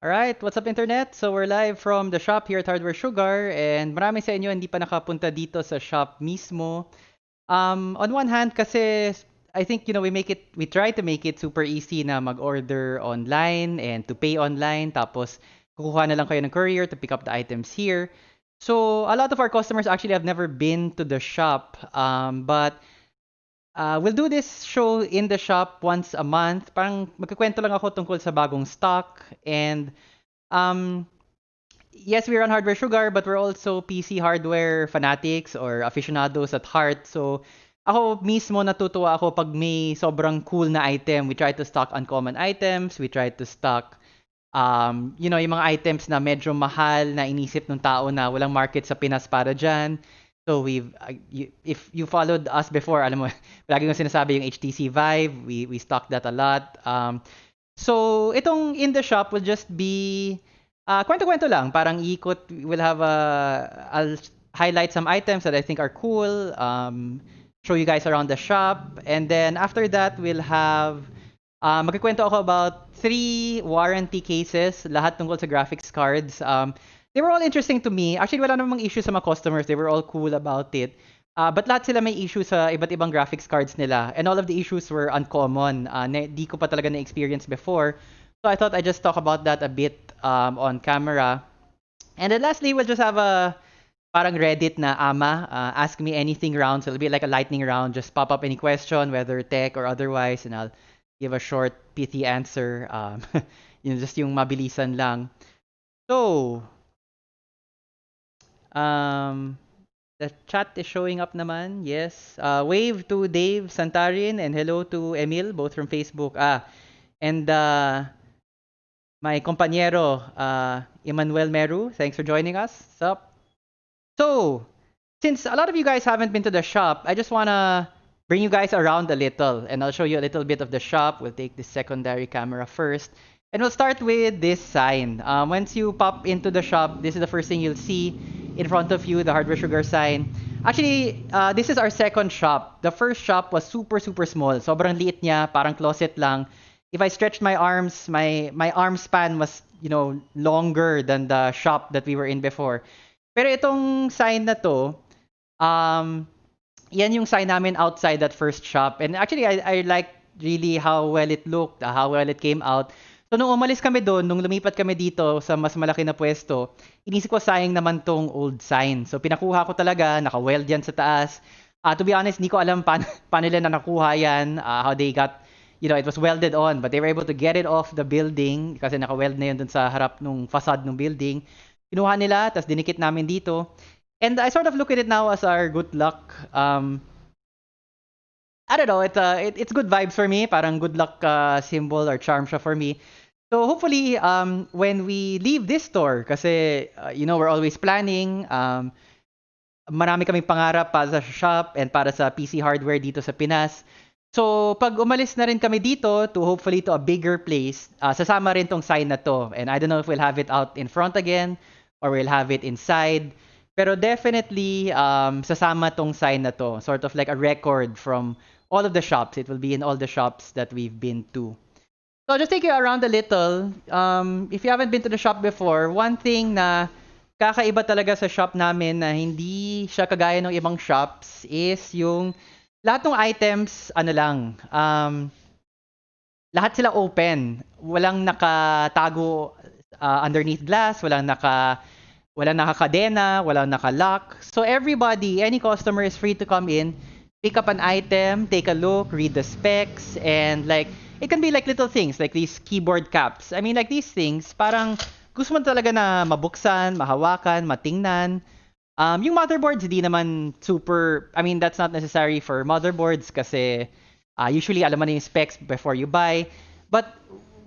Alright, what's up internet? So we're live from the shop here at Hardware Sugar and marami sa inyo hindi pa nakapunta dito sa shop mismo. On one hand kasi I think we try to make it super easy na mag-order online and to pay online tapos kukuha na lang kayo ng courier to pick up the items here. So a lot of our customers actually have never been to the shop but we'll do this show in the shop once a month. Parang magkukwento lang ako tungkol sa bagong stock and um, yes, we run Hardware Sugar, but we're also PC hardware fanatics or aficionados at heart. So, ako mismo natutuwa ako pag may sobrang cool na item. We try to stock uncommon items. We try to stock, yung mga items na medyo mahal na inisip ng tao na walang market sa Pinas para dyan. So, if you followed us before, alam mo, lagi kong sinasabi yung HTC Vive. We stock that a lot. So, itong in the shop will just be kwento-kwento lang. Parang ikot, I'll highlight some items that I think are cool, show you guys around the shop, and then after that, we'll have, magkikwento ako about 3 warranty cases, lahat tungkol sa graphics cards. They were all interesting to me. Actually, wala namang issue sa mga customers. They were all cool about it. But lahat sila may issue sa iba't ibang graphics cards nila. And all of the issues were uncommon. Di ko pa talaga na-experience before. So I thought I'd just talk about that a bit on camera. And then lastly, we'll just have a parang Reddit na ama, ask me anything round. So it'll be like a lightning round. Just pop up any question, whether tech or otherwise, and I'll give a short, pithy answer. Just yung mabilisan lang. So, the chat is showing up naman. Yes. Wave to Dave Santarin and hello to Emil, both from Facebook. And my compañero, Emmanuel Meru. Thanks for joining us. Sup? So, since a lot of you guys haven't been to the shop, I just want to bring you guys around a little and I'll show you a little bit of the shop. We'll take the secondary camera first. And we'll start with this sign. Once you pop into the shop, this is the first thing you'll see in front of you, the Hardware Sugar sign. Actually, this is our second shop. The first shop was super, super small. Sobrang liit niya, parang closet lang. If I stretched my arms, my arm span was, longer than the shop that we were in before. Pero itong sign na to, yan yung sign namin outside that first shop. And actually, I liked really how well it looked, how well it came out. So nung umalis kami doon, nung lumipat kami dito sa mas malaki na pwesto, inisip ko sayang naman tong old sign. So pinakuha ko talaga, naka-weld yan sa taas. To be honest, hindi ko alam paano nila na nakuha yan, how they got, it was welded on, but they were able to get it off the building kasi naka-weld na yun dun sa harap nung facade ng building. Kinuha nila, tapos dinikit namin dito. And I sort of look at it now as our good luck. I don't know, it's good vibes for me. Parang good luck symbol or charm siya for me. So hopefully, when we leave this store, kasi, we're always planning, marami kaming pangarap para sa shop and para sa PC hardware dito sa Pinas. So, pag umalis na rin kami dito to hopefully to a bigger place, sasama rin tong sign na to. And I don't know if we'll have it out in front again or we'll have it inside. Pero definitely, sasama tong sign na to. Sort of like a record from all of the shops. It will be in all the shops that we've been to. So, I'll just take you around a little. If you haven't been to the shop before, one thing na kakaiba talaga sa shop namin na hindi siya kagaya ng ibang shops is yung lahat ng items, lahat sila open. Walang nakatago underneath glass, walang nakakadena, walang nakalock. So everybody, any customer is free to come in, pick up an item, take a look, read the specs, and it can be like little things, like these keyboard caps. I mean, like these things, parang gusto mo talaga na mabuksan, mahawakan, matingnan. Yung motherboards, hindi naman super, that's not necessary for motherboards kasi usually alam mo na yung specs before you buy. But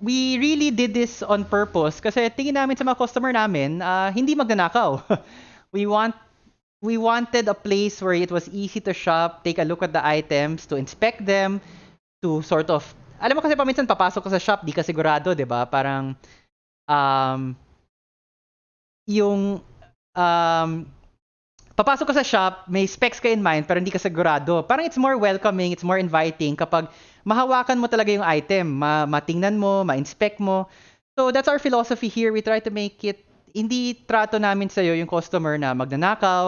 we really did this on purpose kasi tingin namin sa mga customer namin, hindi magnanakaw. we wanted a place where it was easy to shop, take a look at the items, to inspect them, to sort of, alam mo kasi paminsan papasok ka sa shop, di ka sigurado, di ba? Parang, papasok ka sa shop, may specs ka in mind, pero hindi ka sigurado. Parang it's more welcoming, it's more inviting kapag mahawakan mo talaga yung item, matingnan mo, ma-inspect mo. So that's our philosophy here. We try to make it, hindi trato namin sa'yo yung customer na magnanakaw,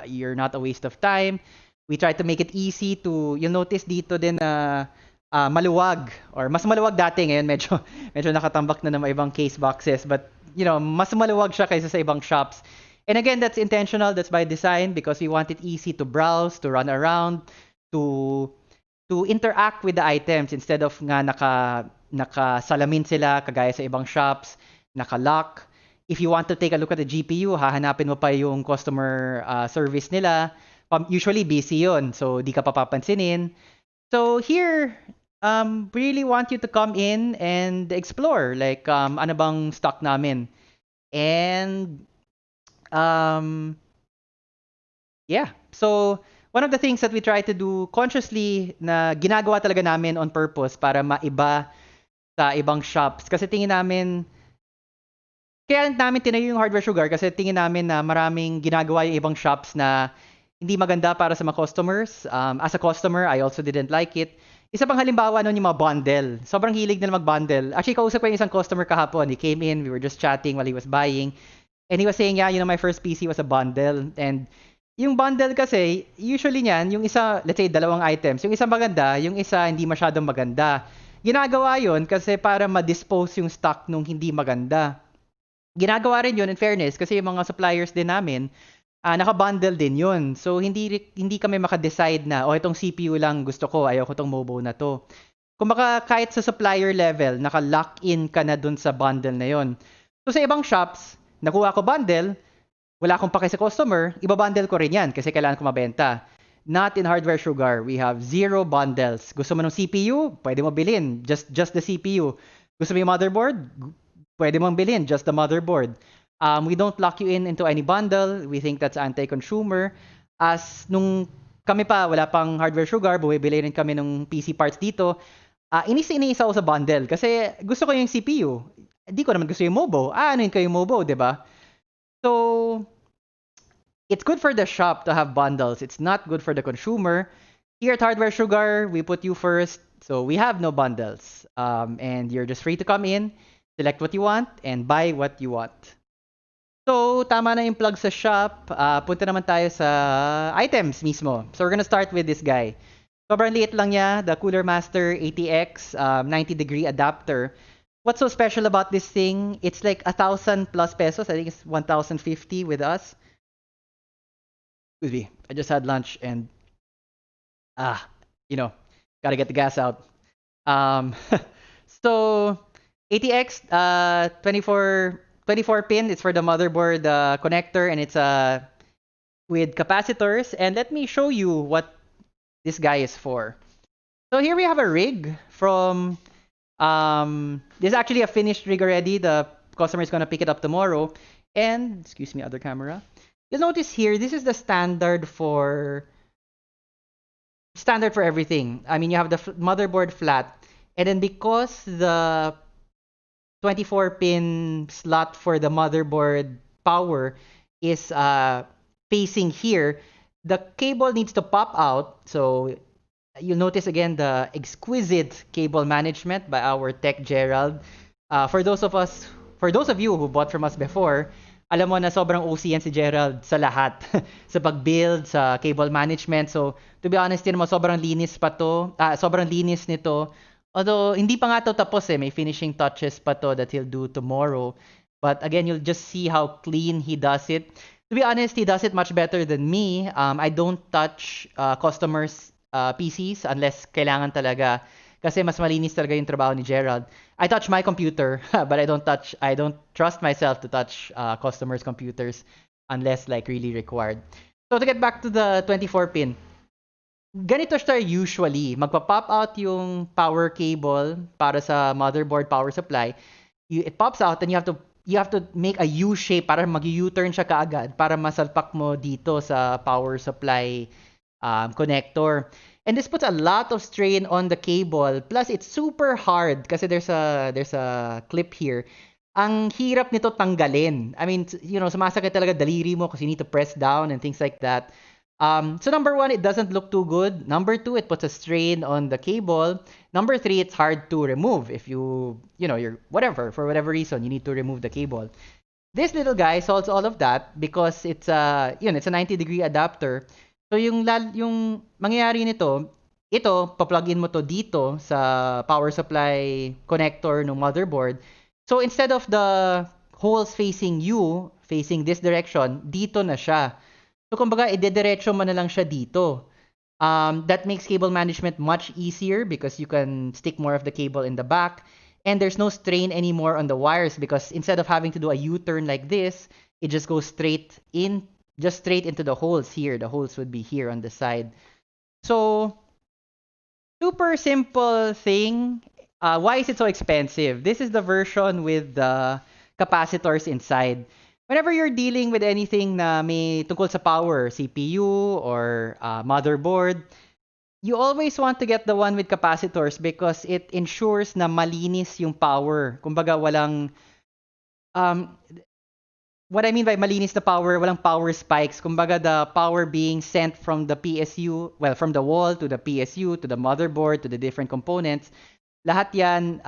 you're not a waste of time. We try to make it easy to, you'll notice dito din na maluwag, or mas maluwag dati, ngayon medyo, medyo nakatambak na ng mga ibang case boxes, but mas maluwag siya kaysa sa ibang shops. And again, that's intentional, that's by design, because we want it easy to browse, to run around, to interact with the items instead of nga nakasalamin sila kagaya sa ibang shops, naka-lock. If you want to take a look at the GPU, hahanapin mo pa yung customer service nila. Usually busy yun, so di ka papapansinin. So here, really want you to come in and explore, like ano bang stock namin. And yeah, so one of the things that we try to do consciously na ginagawa talaga namin on purpose para maiba sa ibang shops. Kasi tingin namin, kaya namin tinayo yung Hardware Sugar kasi tingin namin na maraming ginagawa yung ibang shops na hindi maganda para sa mga customers. As a customer, I also didn't like it. Isa pang halimbawa nun yung mga bundle. Sobrang hilig nila mag-bundle. Actually, kausap ko yung isang customer kahapon. He came in, we were just chatting while he was buying. And he was saying, yeah, my first PC was a bundle. And yung bundle kasi, usually niyan, yung isa, let's say, 2 items. Yung isa maganda, yung isa hindi masyadong maganda. Ginagawa yon kasi para ma-dispose yung stock nung hindi maganda. Ginagawa rin yun, in fairness, kasi yung mga suppliers din namin, naka-bundle din yun. So, hindi kami maka-decide na, itong CPU lang gusto ko, ayaw ko tong MOBO na to. Kung kahit sa supplier level, naka-lock-in ka na dun sa bundle na yon. So, sa ibang shops, nakuha ko bundle, wala akong pake sa customer, ibabundle ko rin yan kasi kailangan ko mabenta. Not in Hardware Sugar. We have 0 bundles. Gusto mo ng CPU? Pwede mo bilhin. Just the CPU. Gusto mo yung motherboard? Pwede mong bilhin. Just the motherboard. We don't lock you into any bundle. We think that's anti-consumer. As nung kami pa, wala pang Hardware Sugar, bumibili rin kami ng PC parts dito. Inis-inisa ako sa bundle kasi gusto ko yung CPU. Di ko naman gusto yung MOBO. Ano yun kayo MOBO, di ba? So, it's good for the shop to have bundles. It's not good for the consumer. Here at Hardware Sugar, we put you first. So, we have no bundles. And you're just free to come in, select what you want, and buy what you want. So, tama na yung plug sa shop. Punta naman tayo sa items mismo. So, we're gonna start with this guy. Sobrang liit lang niya, the Cooler Master ATX 90-degree adapter. What's so special about this thing? It's like 1,000 plus pesos. I think it's 1,050 with us. Excuse me. I just had lunch and gotta get the gas out. So ATX 24 pin. It's for the motherboard connector, and it's with capacitors. And let me show you what this guy is for. So here we have a rig from. This is actually a finished rig already. The customer is gonna pick it up tomorrow. And excuse me, other camera. You'll notice here, this is the standard for everything. I mean, you have the motherboard flat, and then because the 24-pin slot for the motherboard power is facing here, the cable needs to pop out. So you'll notice again the exquisite cable management by our tech Gerald. For those of you who bought from us before, alam mo na sobrang OC yan si Gerald sa lahat. Sa pag-build, sa cable management. So, to be honest, din mo, sobrang linis nito. Although, hindi pa nga to tapos may finishing touches pa to that he'll do tomorrow. But again, you'll just see how clean he does it. To be honest, he does it much better than me. I don't touch customers' PCs unless kailangan talaga. Kasi mas malinis talaga yung trabaho ni Gerald. I touch my computer, but I don't trust myself to touch customers' computers unless like really required. So to get back to the 24-pin, ganito siya usually. Magpa-pop out yung power cable para sa motherboard power supply. It pops out and you have to make a U shape para mag-U-turn siya kaagad para masalpak mo dito sa power supply connector. And this puts a lot of strain on the cable. Plus, it's super hard kasi there's a clip here. Ang hirap nito tanggalin. I mean, sumasakit talaga daliri mo kasi you need to press down and things like that. So number one, it doesn't look too good. Number two, it puts a strain on the cable. Number three, it's hard to remove if you're whatever, for whatever reason, you need to remove the cable. This little guy solves all of that because it's a 90-degree adapter. So yung mangyayari nito, ito, pa-plug-in mo to dito sa power supply connector ng motherboard. So instead of the holes facing you, facing this direction, dito na siya. So kumbaga, idediretso mo na lang siya dito. That makes cable management much easier because you can stick more of the cable in the back. And there's no strain anymore on the wires because instead of having to do a U-turn like this, it just goes straight into the holes here. The holes would be here on the side. So, super simple thing. Why is it so expensive? This is the version with the capacitors inside. Whenever you're dealing with anything na may tungkol sa power, CPU or motherboard, you always want to get the one with capacitors because it ensures na malinis yung power. Kumbaga um, what I mean by malinis na power, walang power spikes. Kumbaga the power being sent from the PSU, well, from the wall to the PSU, to the motherboard, to the different components. Lahat yan,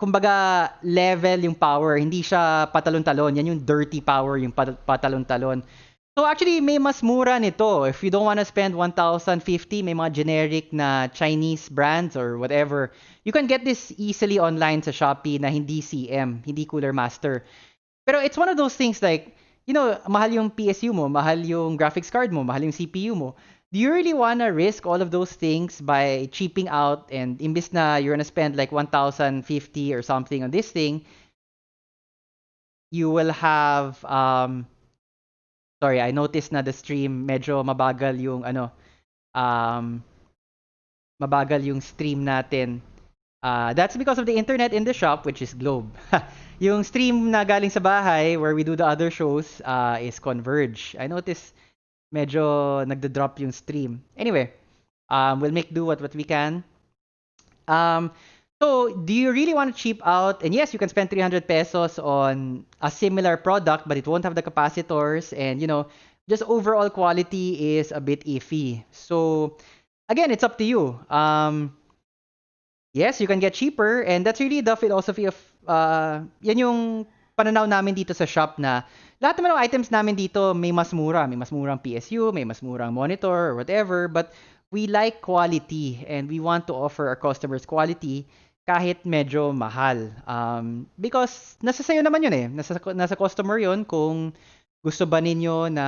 kumbaga level yung power, hindi siya patalon-talon. Yan yung dirty power, yung patalon-talon. So actually, may mas mura nito. If you don't want to spend 1,050, may mga generic na Chinese brands or whatever. You can get this easily online sa Shopee na hindi CM, hindi Cooler Master. Pero it's one of those things like, mahal yung PSU mo, mahal yung graphics card mo, mahal yung CPU mo. Do you really want to risk all of those things by cheaping out and imbis na you're gonna spend like 1,050 or something on this thing, you will have sorry, I noticed na the stream medyo mabagal yung mabagal yung stream natin. That's because of the internet in the shop, which is Globe. Yung stream na galing sa bahay where we do the other shows is Converge. I noticed medyo nagda-drop yung stream. Anyway, we'll make do what we can. So, do you really want to cheap out? And yes, you can spend 300 pesos on a similar product, but it won't have the capacitors. And, just overall quality is a bit iffy. So, again, it's up to you. Yes, you can get cheaper. And that's really the philosophy of, yan yung pananaw namin dito sa shop na lahat naman ng items namin dito may mas mura. May mas murang PSU, may mas murang monitor, or whatever. But we like quality and we want to offer our customers quality kahit medyo mahal. Because nasa sayo naman yun eh. Nasa customer yun kung gusto ba ninyo na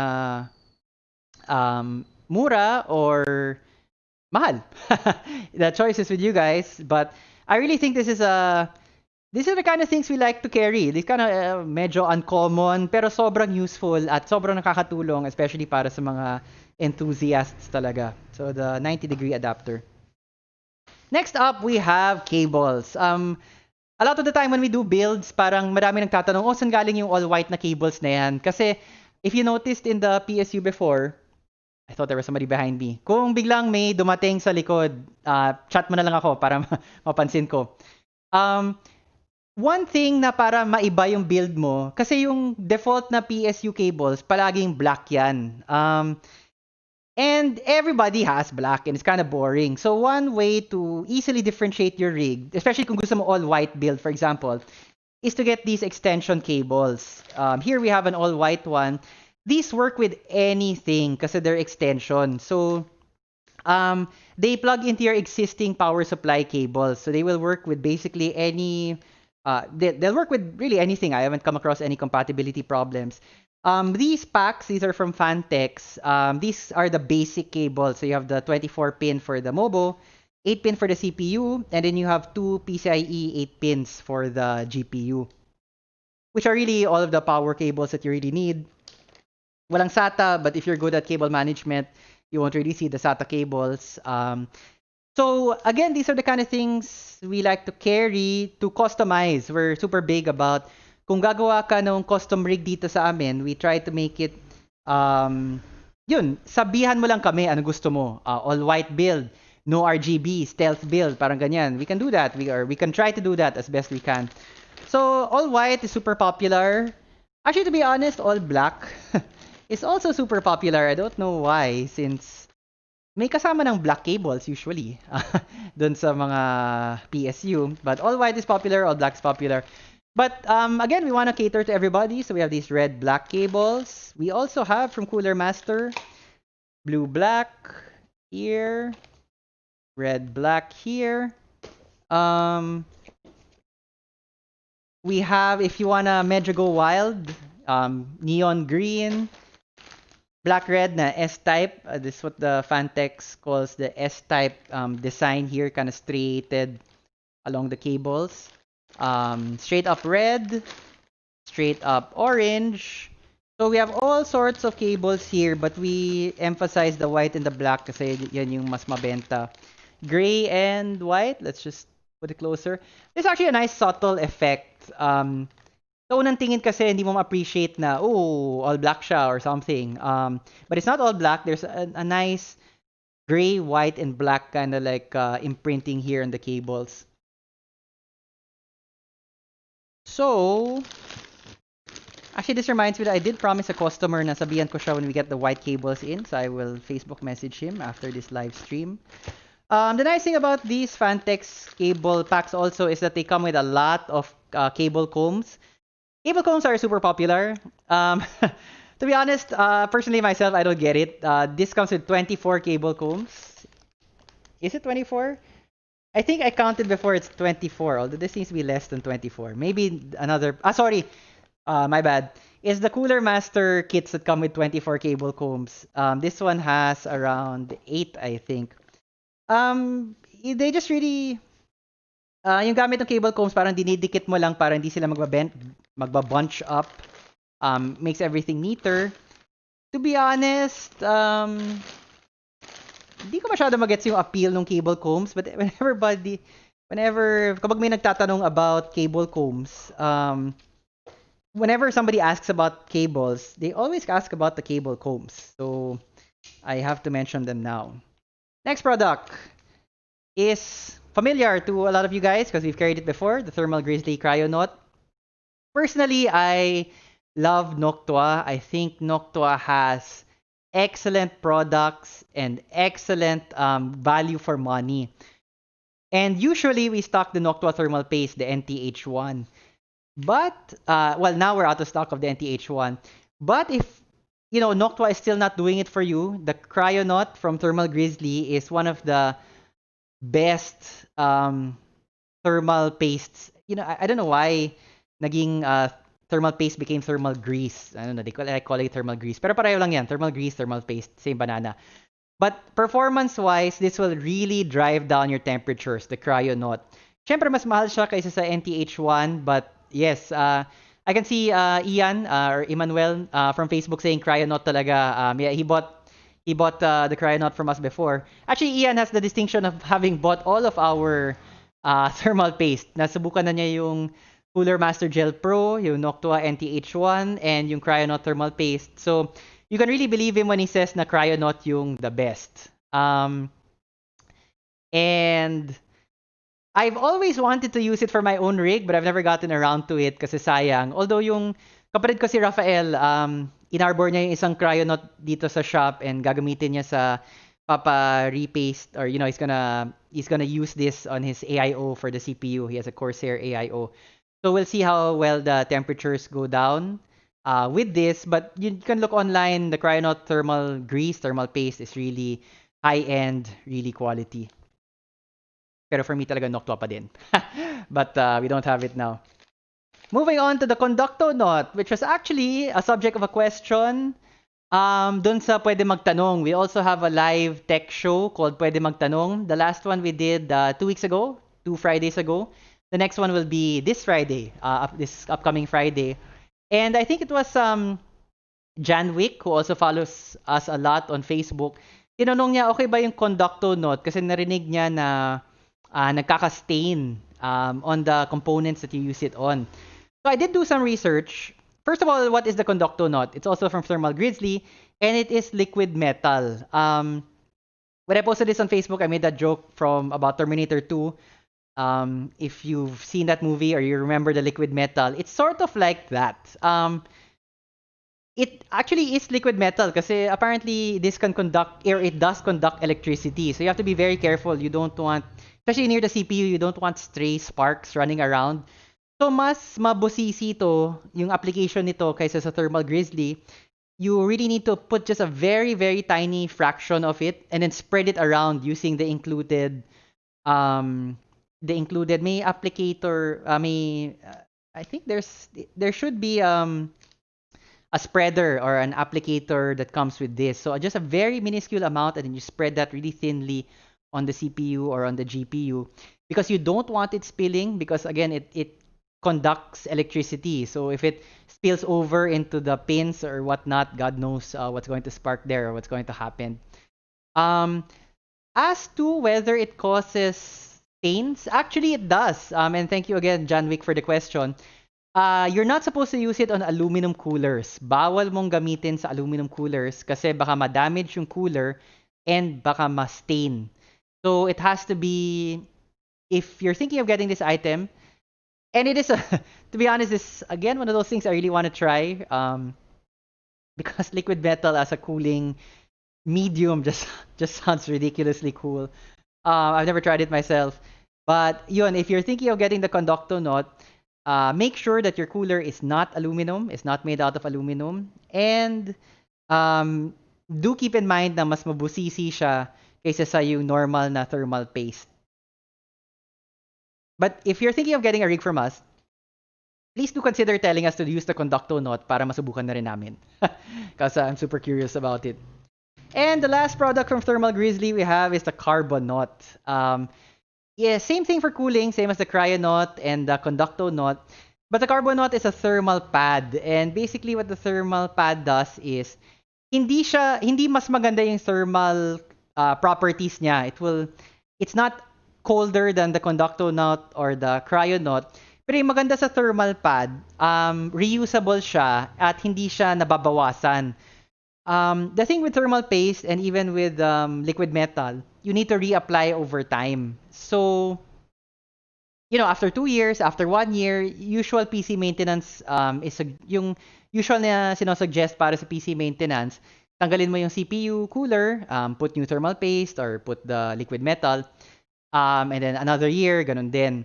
mura or mahal. The choice is with you guys. But I really think these are the kind of things we like to carry. These kind of medyo uncommon pero sobrang useful at sobrang nakakatulong especially para sa mga enthusiasts talaga. So the 90-degree adapter. Next up, we have cables. A lot of the time when we do builds, parang marami nagtatanong, saan galing yung all-white na cables na yan? Kasi if you noticed in the PSU before, I thought there was somebody behind me. Kung biglang may dumating sa likod, chat mo na lang ako para mapansin ko. One thing na para maiba yung build mo, kasi yung default na PSU cables, palaging black yan. And everybody has black and it's kind of boring. So one way to easily differentiate your rig, especially kung gusto mo all-white build, for example, is to get these extension cables. Here we have an all-white one. These work with anything kasi they're extension. So they plug into your existing power supply cables. So they will work with basically any... they'll work with really anything. I haven't come across any compatibility problems. These packs, these are from Fantex. These are the basic cables. So you have the 24-pin for the MOBO, 8-pin for the CPU, and then you have 2 PCIe 8 pins for the GPU, which are really all of the power cables that you really need. Walang SATA, but if you're good at cable management, you won't really see the SATA cables. So again, these are the kind of things we like to carry to customize. We're super big about kung gagawa ka ng custom rig dito sa amin, we try to make it, yun, sabihan mo lang kami ano gusto mo. All white build, no RGB, stealth build, parang ganyan. We can do that. We can try to do that as best we can. So all white is super popular. Actually, to be honest, all black is also super popular. I don't know why, since may kasama ng black cables usually dun sa mga PSU. But all white is popular, all black is popular. But again, we want to cater to everybody, so we have these red black cables. We also have from Cooler Master blue black here, red black here. We have, if you wanna medyo go wild, neon green, black red na S-type. This is what the Fantex calls the S-type design here, kind of straighted along the cables. Straight up red, straight up orange. So we have all sorts of cables here, but we emphasize the white and the black kasi yan yung mas mabenta. Gray and white, let's just put it closer. There's actually a nice subtle effect. Sa unang tingin kasi hindi mo ma-appreciate na, oh, all black siya or something. But it's not all black. There's a nice gray, white, and black kind of like imprinting here on the cables. So, actually, this reminds me that I did promise a customer na sabihan ko siya when we get the white cables in. So I will Facebook message him after this live stream. The nice thing about these Fantex cable packs also is that they come with a lot of cable combs. Cable combs are super popular. To be honest, personally myself, I don't get it. This comes with 24 cable combs. Is it 24? I think I counted before it's 24, although this seems to be less than 24. Maybe another... sorry. My bad. It's the Cooler Master kits that come with 24 cable combs. This one has around 8, I think. They just really... yung gamit ng cable combs, parang dinidikit mo lang para hindi sila magbabunch up. Makes everything neater. To be honest, hindi ko masyado magets yung appeal ng cable combs, but kapag may nagtatanong about cable combs, whenever somebody asks about cables, they always ask about the cable combs. So, I have to mention them now. Next product is familiar to a lot of you guys because we've carried it before, the Thermal Grizzly Cryonaut. Personally, I love Noctua. I think Noctua has excellent products and excellent value for money. And usually we stock the Noctua thermal paste, the NTH1. But, well, now we're out of stock of the NTH1. But if, you know, Noctua is still not doing it for you, the Cryonaut from Thermal Grizzly is one of the best thermal pastes. You know, I don't know why naging thermal paste became thermal grease. I don't know, I call it thermal grease. Pero pareho lang yan. Thermal grease, thermal paste, same banana. But performance-wise, this will really drive down your temperatures, the Cryonaut. Siyempre, mas mahal siya kaysa sa NTH1. But yes, I can see Ian or Emmanuel from Facebook saying Cryonaut talaga. Yeah, he bought the Cryonaut from us before. Actually, Ian has the distinction of having bought all of our thermal paste. Nasubukan na niya yung Cooler Master Gel Pro, yung Noctua NTH1, and yung Cryonaut thermal paste. So, you can really believe him when he says na Cryonaut yung the best. And I've always wanted to use it for my own rig, but I've never gotten around to it kasi sayang. Although yung kapatid ko si Rafael, inarbor niya yung isang Cryonaut dito sa shop and gagamitin niya sa papa-repaste, or you know, he's gonna use this on his AIO for the CPU. He has a Corsair AIO. So we'll see how well the temperatures go down with this. But you can look online. The Cryonaut thermal grease, thermal paste is really high-end, really quality. Pero for me talaga Noctua pa din. But we don't have it now. Moving on to the Conductonaut, which was actually a subject of a question dun sa Pwede Magtanong. We also have a live tech show called Pwede Magtanong. The last one we did 2 weeks ago, 2 Fridays ago. The next one will be this Friday, this upcoming Friday. And I think it was Jan Wick, who also follows us a lot on Facebook. Tinanong niya, okay ba yung Conductonaut? Kasi narinig niya na nagkaka-stain on the components that you use it on. So I did do some research. First of all, what is the Conductonaut? It's also from Thermal Grizzly, and it is liquid metal. When I posted this on Facebook, I made that joke about Terminator 2. If you've seen that movie or you remember the liquid metal, it's sort of like that. It actually is liquid metal kasi apparently this can conduct, or it does conduct electricity. So you have to be very careful. You don't want, especially near the CPU, you don't want stray sparks running around. So mas mabusisi to, yung application nito kaysa sa thermal grizzly. You really need to put just a very, very tiny fraction of it and then spread it around using um, the included, may applicator, I think there should be, a spreader or an applicator that comes with this. So just a very minuscule amount, and then you spread that really thinly on the CPU or on the GPU, because you don't want it spilling, because again it conducts electricity. So if it spills over into the pins or whatnot, God knows what's going to spark there or what's going to happen. Um, as to whether it causes stains, actually it does. And thank you again, John Wick, for the question. You're not supposed to use it on aluminum coolers. Bawal mong gamitin sa aluminum coolers kasi baka ma-damage yung cooler and baka ma-stain. So it has to be, if you're thinking of getting this item, and it is, to be honest, this again one of those things I really want to try, because liquid metal as a cooling medium just sounds ridiculously cool. I've never tried it myself, but yun, if you're thinking of getting the Conducto Knot, make sure that your cooler is not aluminum, is not made out of aluminum, and do keep in mind na mas mabusisi siya kaysa sa yung normal na thermal paste. But if you're thinking of getting a rig from us, please do consider telling us to use the Conducto Knot para masubukan na rin namin. Because I'm super curious about it. And the last product from Thermal Grizzly we have is the Carbon Knot. Yeah, same thing for cooling, same as the Cryo Knot and the Conducto Knot. But the Carbon Knot is a thermal pad. And basically what the thermal pad does is, hindi mas maganda yung thermal properties niya. It's not colder than the Conducto Knot or the Cryo Knot. Pero yung maganda sa thermal pad, reusable siya at hindi siya nababawasan. The thing with thermal paste and even with liquid metal, you need to reapply over time. So, after 2 years, after 1 year, usual PC maintenance is yung usual na sinusuggest para sa PC maintenance, tanggalin mo yung CPU cooler, put new thermal paste or put the liquid metal, and then another year, ganun din.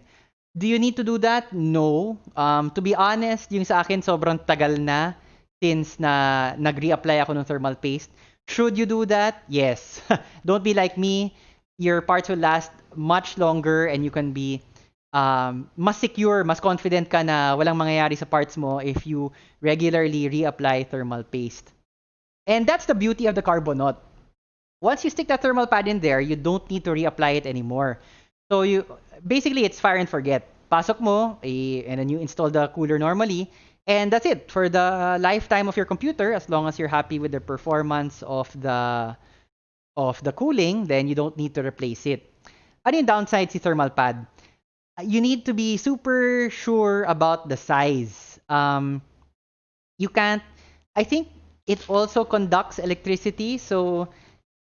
Do you need to do that? No. To be honest, yung sa akin sobrang tagal na since na nag-reapply ako ng thermal paste. Should you do that? Yes. Don't be like me. Your parts will last much longer and you can be mas secure, mas confident ka na walang mangyayari sa parts mo if you regularly reapply thermal paste. And that's the beauty of the Carbon Knot. Once you stick that thermal pad in there, you don't need to reapply it anymore. So basically it's fire and forget. Pasok mo, and then you install the cooler normally, and that's it for the lifetime of your computer. As long as you're happy with the performance of the cooling, then you don't need to replace it. Ano yung downside si thermal pad? You need to be super sure about the size. You can't. I think it also conducts electricity, so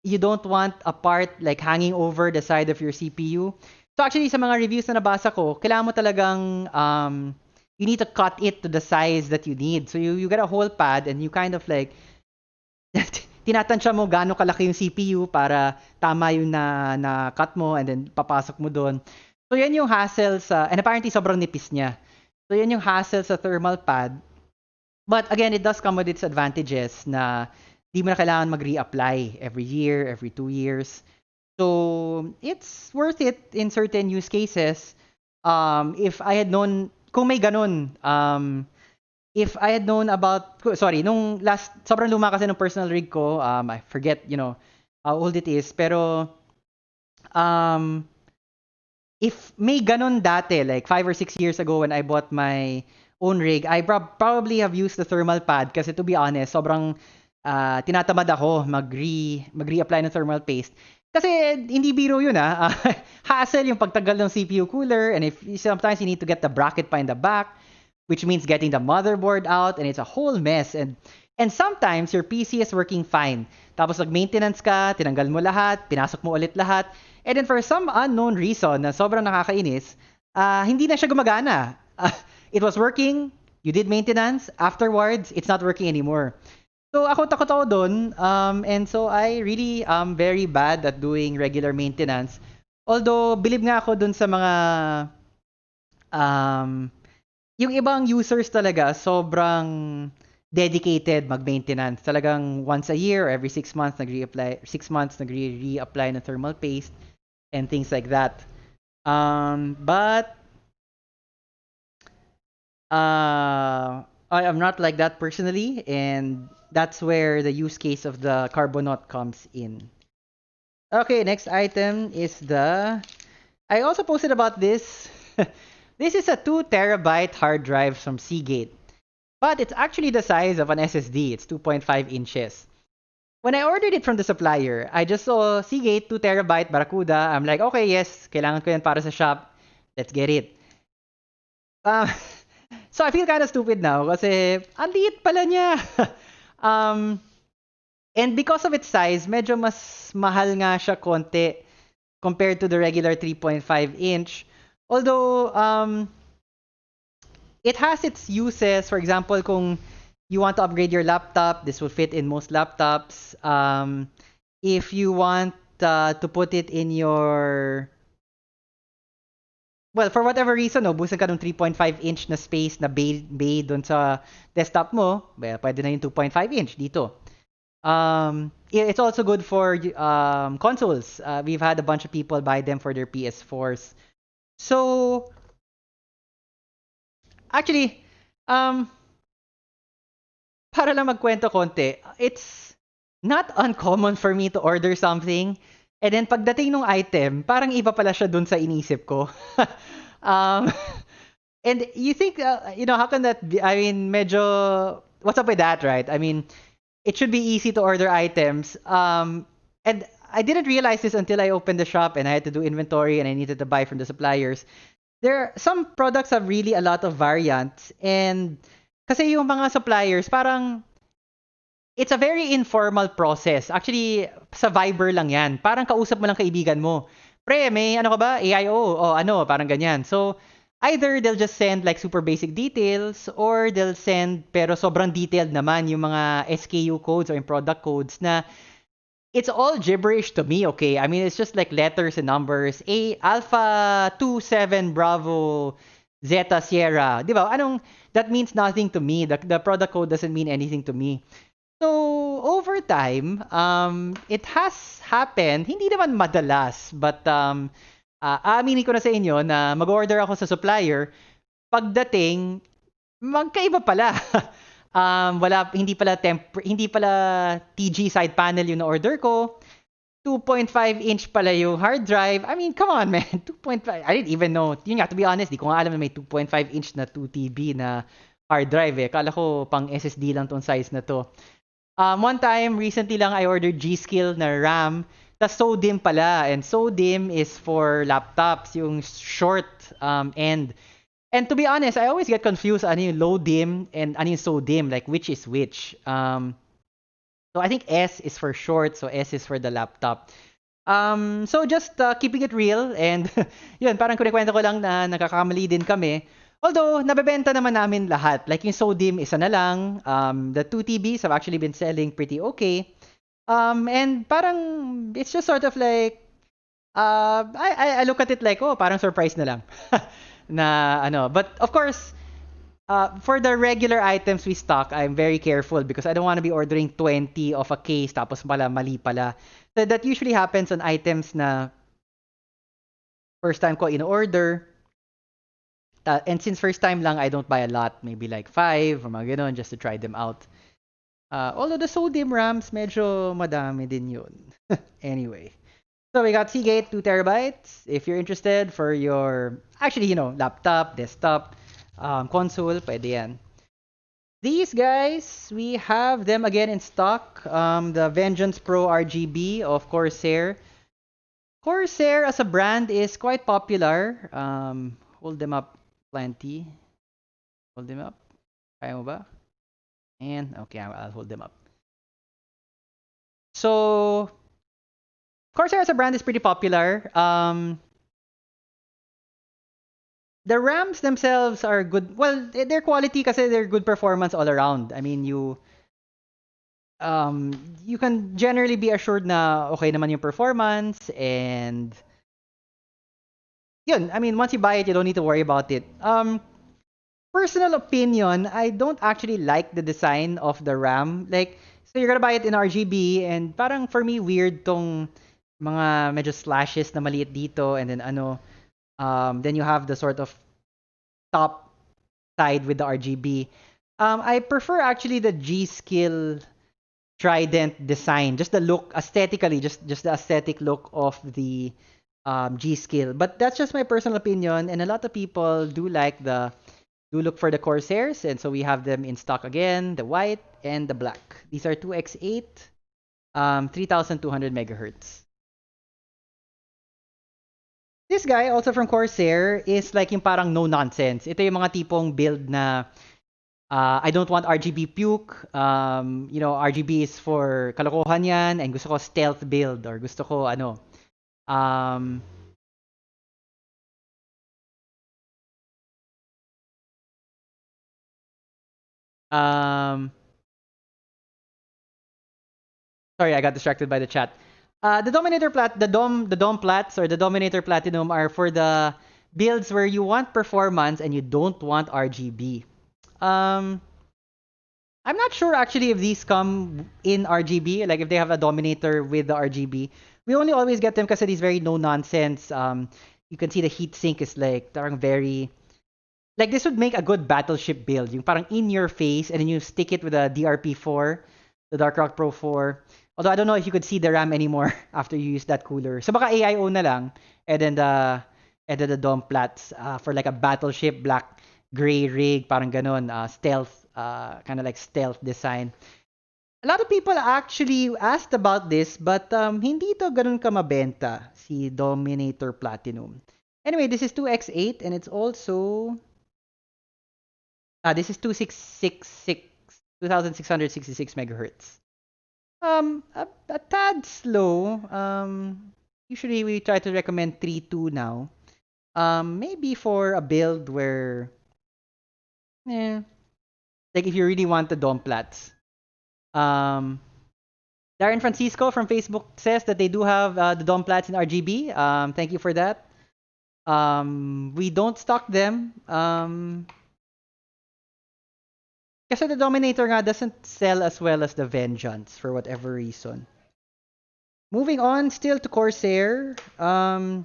you don't want a part like hanging over the side of your CPU. So actually, sa mga reviews na nabasa ko, kailangan mo talagang you need to cut it to the size that you need. So you get a whole pad and you kind of like tinatansya mo gaano kalaki yung CPU para tama yung na cut mo and then papasok mo doon. So yan yung hassle and apparently sobrang nipis niya. So yan yung hassle sa thermal pad. But again, it does come with its advantages na di mo na kailangan mag-reapply every year, every 2 years. So it's worth it in certain use cases. If I had known, kung may ganun, if I had known about, sorry, nung last, sobrang luma kasi ng personal rig ko, I forget, how old it is, pero, if may ganun dati, like 5 or 6 years ago when I bought my own rig, I probably have used the thermal pad kasi to be honest, sobrang tinatamad ako mag-reapply ng thermal paste. Kasi hindi biro yun hassle yung pagtagal ng CPU cooler, and if sometimes you need to get the bracket pa in the back, which means getting the motherboard out, and it's a whole mess. And sometimes your PC is working fine. Tapos nag-maintenance ka, tinanggal mo lahat, pinasok mo ulit lahat, and then for some unknown reason na sobrang nakakainis, hindi na siya gumagana. It was working You did maintenance, afterwards, it's not working anymore. So ako takot ako dun, and so I really am very bad at doing regular maintenance. Although, believe nga ako dun sa mga, um, yung ibang users talaga, sobrang dedicated mag-maintenance. Talagang once a year or every 6 months, nag-reapply, 6 months, nag-reapply ng thermal paste and things like that. But I am not like that personally, and that's where the use case of the Carbonaut comes in. Okay, next item is the. I also posted about this. This is a 2 TB hard drive from Seagate, but it's actually the size of an SSD. It's 2.5 inches. When I ordered it from the supplier, I just saw Seagate 2 TB Barracuda. I'm like, okay, yes, kailangan ko yan para sa shop. Let's get it. Um, so I feel kind of stupid now kasi ang liit pala niya. um, and because of its size, medyo mas mahal nga siya konti compared to the regular 3.5 inch. Although, it has its uses. For example, kung you want to upgrade your laptop, this will fit in most laptops. If you want to put it in your... Well, for whatever reason, no, busan ka ng 3.5 inch na space na bay doon sa desktop mo, well, pwede na yung 2.5 inch dito. It's also good for consoles. We've had a bunch of people buy them for their PS4s. So, actually, para lang magkwento konti, it's not uncommon for me to order something and then pagdating ng item, parang iba pala siya dun sa inisip ko. um, and you think, how can that be? I mean, medyo, what's up with that, right? I mean, it should be easy to order items. And I didn't realize this until I opened the shop and I had to do inventory and I needed to buy from the suppliers. Some products have really a lot of variants, and kasi yung mga suppliers parang it's a very informal process. Actually, sa Viber lang yan. Parang kausap mo lang kaibigan mo. Pre, may ano ka ba? AIO? O ano, parang ganyan. So, either they'll just send like super basic details or they'll send pero sobrang detailed naman yung mga SKU codes or yung product codes na it's all gibberish to me, okay? I mean, it's just like letters and numbers. Alpha 27 Bravo Zeta Sierra. Di ba? That means nothing to me. The product code doesn't mean anything to me. So, over time, it has happened, hindi naman madalas, but aaminin ko na sa inyo na mag-order ako sa supplier, pagdating, magkaiba pala. Hindi pala TG side panel yung na-order ko. 2.5 inch pala yung hard drive. I mean, come on, man. 2.5. I didn't even know. Yun nga, to be honest, di ko nga alam na may 2.5 inch na 2 TB na hard drive eh. Kala ko pang SSD lang tong size na to. One time, recently lang I ordered G-Skill na RAM. Tas SODIMM pala. And SODIMM is for laptops, yung short end. And to be honest, I always get confused ano yung low dim and ano yung SODIMM, like which is which. So I think S is for short, so S is for the laptop. So just keeping it real and yun, parang kunikwento ko lang na nakakamali din kami. Although, nabebenta naman namin lahat. Like yung SODIMM, isa na lang. The 2 TBs have actually been selling pretty okay. And parang, it's just sort of like, I look at it like, oh, parang surprise na lang. But of course, for the regular items we stock, I'm very careful because I don't want to be ordering 20 of a case tapos mali pala. So that usually happens on items na first time ko in order. And since first time lang, I don't buy a lot. Maybe like 5 or mga ganun just to try them out. Although the SODIMM RAMs, medyo madami din yun. Anyway. So we got Seagate 2 TB. If you're interested for your, actually, laptop, desktop, console, pwede yan. These guys, we have them again in stock. The Vengeance Pro RGB of Corsair. Corsair as a brand is quite popular. Hold them up plenty. Hold them up. Kaya mo ba? And, okay, I'll hold them up. So, Corsair as a brand is pretty popular. The RAMs themselves are good. Well, they're quality kasi they're good performance all around. I mean, you can generally be assured na okay naman yung performance and yun. I mean, once you buy it, you don't need to worry about it. Personal opinion, I don't actually like the design of the RAM. Like, so you're gonna buy it in RGB and parang for me weird tong mga medyo slashes na maliit dito and then then you have the sort of top side with the RGB. I prefer actually the G-Skill Trident design, just the look aesthetically, just the aesthetic look of the G-Skill. But that's just my personal opinion, and a lot of people do look for the Corsairs, and so we have them in stock again, the white and the black. These are 2x8, 3200 megahertz. This guy, also from Corsair, is like yung parang no nonsense. Ito yung mga tipong build na I don't want RGB puke. RGB is for kalokohan yan, and gusto ko stealth build or gusto ko um, um, sorry, I got distracted by the chat. The Dom Plats or the Dominator Platinum are for the builds where you want performance and you don't want RGB. I'm not sure actually if these come in RGB, like if they have a Dominator with the RGB. We only always get them because of these very no nonsense. You can see the heatsink is like parang very like this would make a good battleship build. Yung parang in your face and then you stick it with a DRP4, the Dark Rock Pro 4. Although I don't know if you could see the RAM anymore after you use that cooler. So baka AIO na lang and then the Dom Plats for like a battleship black gray rig parang ganon stealth kind of like stealth design. A lot of people actually asked about this but hindi to ganun ka mabenta si Dominator Platinum. Anyway, this is 2x8 and it's also this is 2666 megahertz. A tad slow. Usually we try to recommend 3.2 now. Maybe for a build where, like if you really want the Dom Plats. Darren Francisco from Facebook says that they do have the Dom Plats in RGB. Thank you for that. We don't stock them. Kasi the Dominator nga doesn't sell as well as the Vengeance for whatever reason. Moving on still to Corsair. Although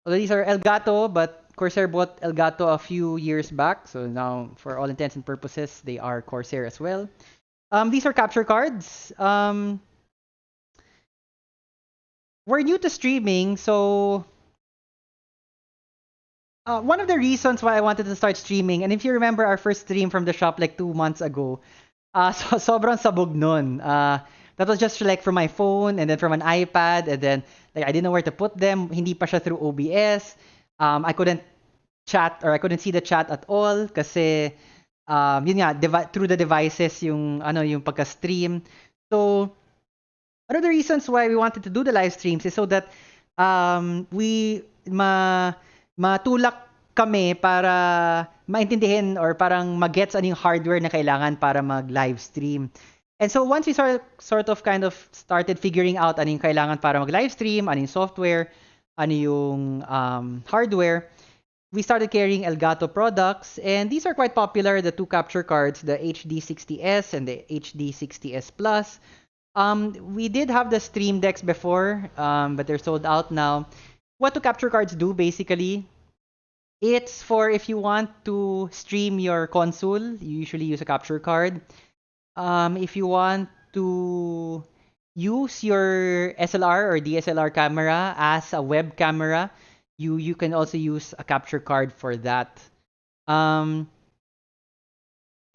these are Elgato, but Corsair bought Elgato a few years back. So now, for all intents and purposes, they are Corsair as well. These are capture cards. We're new to streaming, so one of the reasons why I wanted to start streaming, and if you remember our first stream from the shop like 2 months ago, sobrang sabog nun. That was just like from my phone and then from an iPad and then like I didn't know where to put them. Hindi pa siya through OBS. I couldn't chat or I couldn't see the chat at all kasi yun nga through the devices yung yung pagka-stream. So one of the reasons why we wanted to do the live streams is so that we matulak kami para maintindihin or parang magets ano yung hardware na kailangan para mag-live stream. And so once we sort of kind of started figuring out ano yung kailangan para mag-live stream, ano yung software, ano yung hardware, we started carrying Elgato products and these are quite popular, the two capture cards, the HD60S and the HD60S Plus. We did have the Stream Decks before, but they're sold out now. What do capture cards do basically? It's for if you want to stream your console, you usually use a capture card. If you want to use your SLR or DSLR camera as a web camera, you can also use a capture card for that. An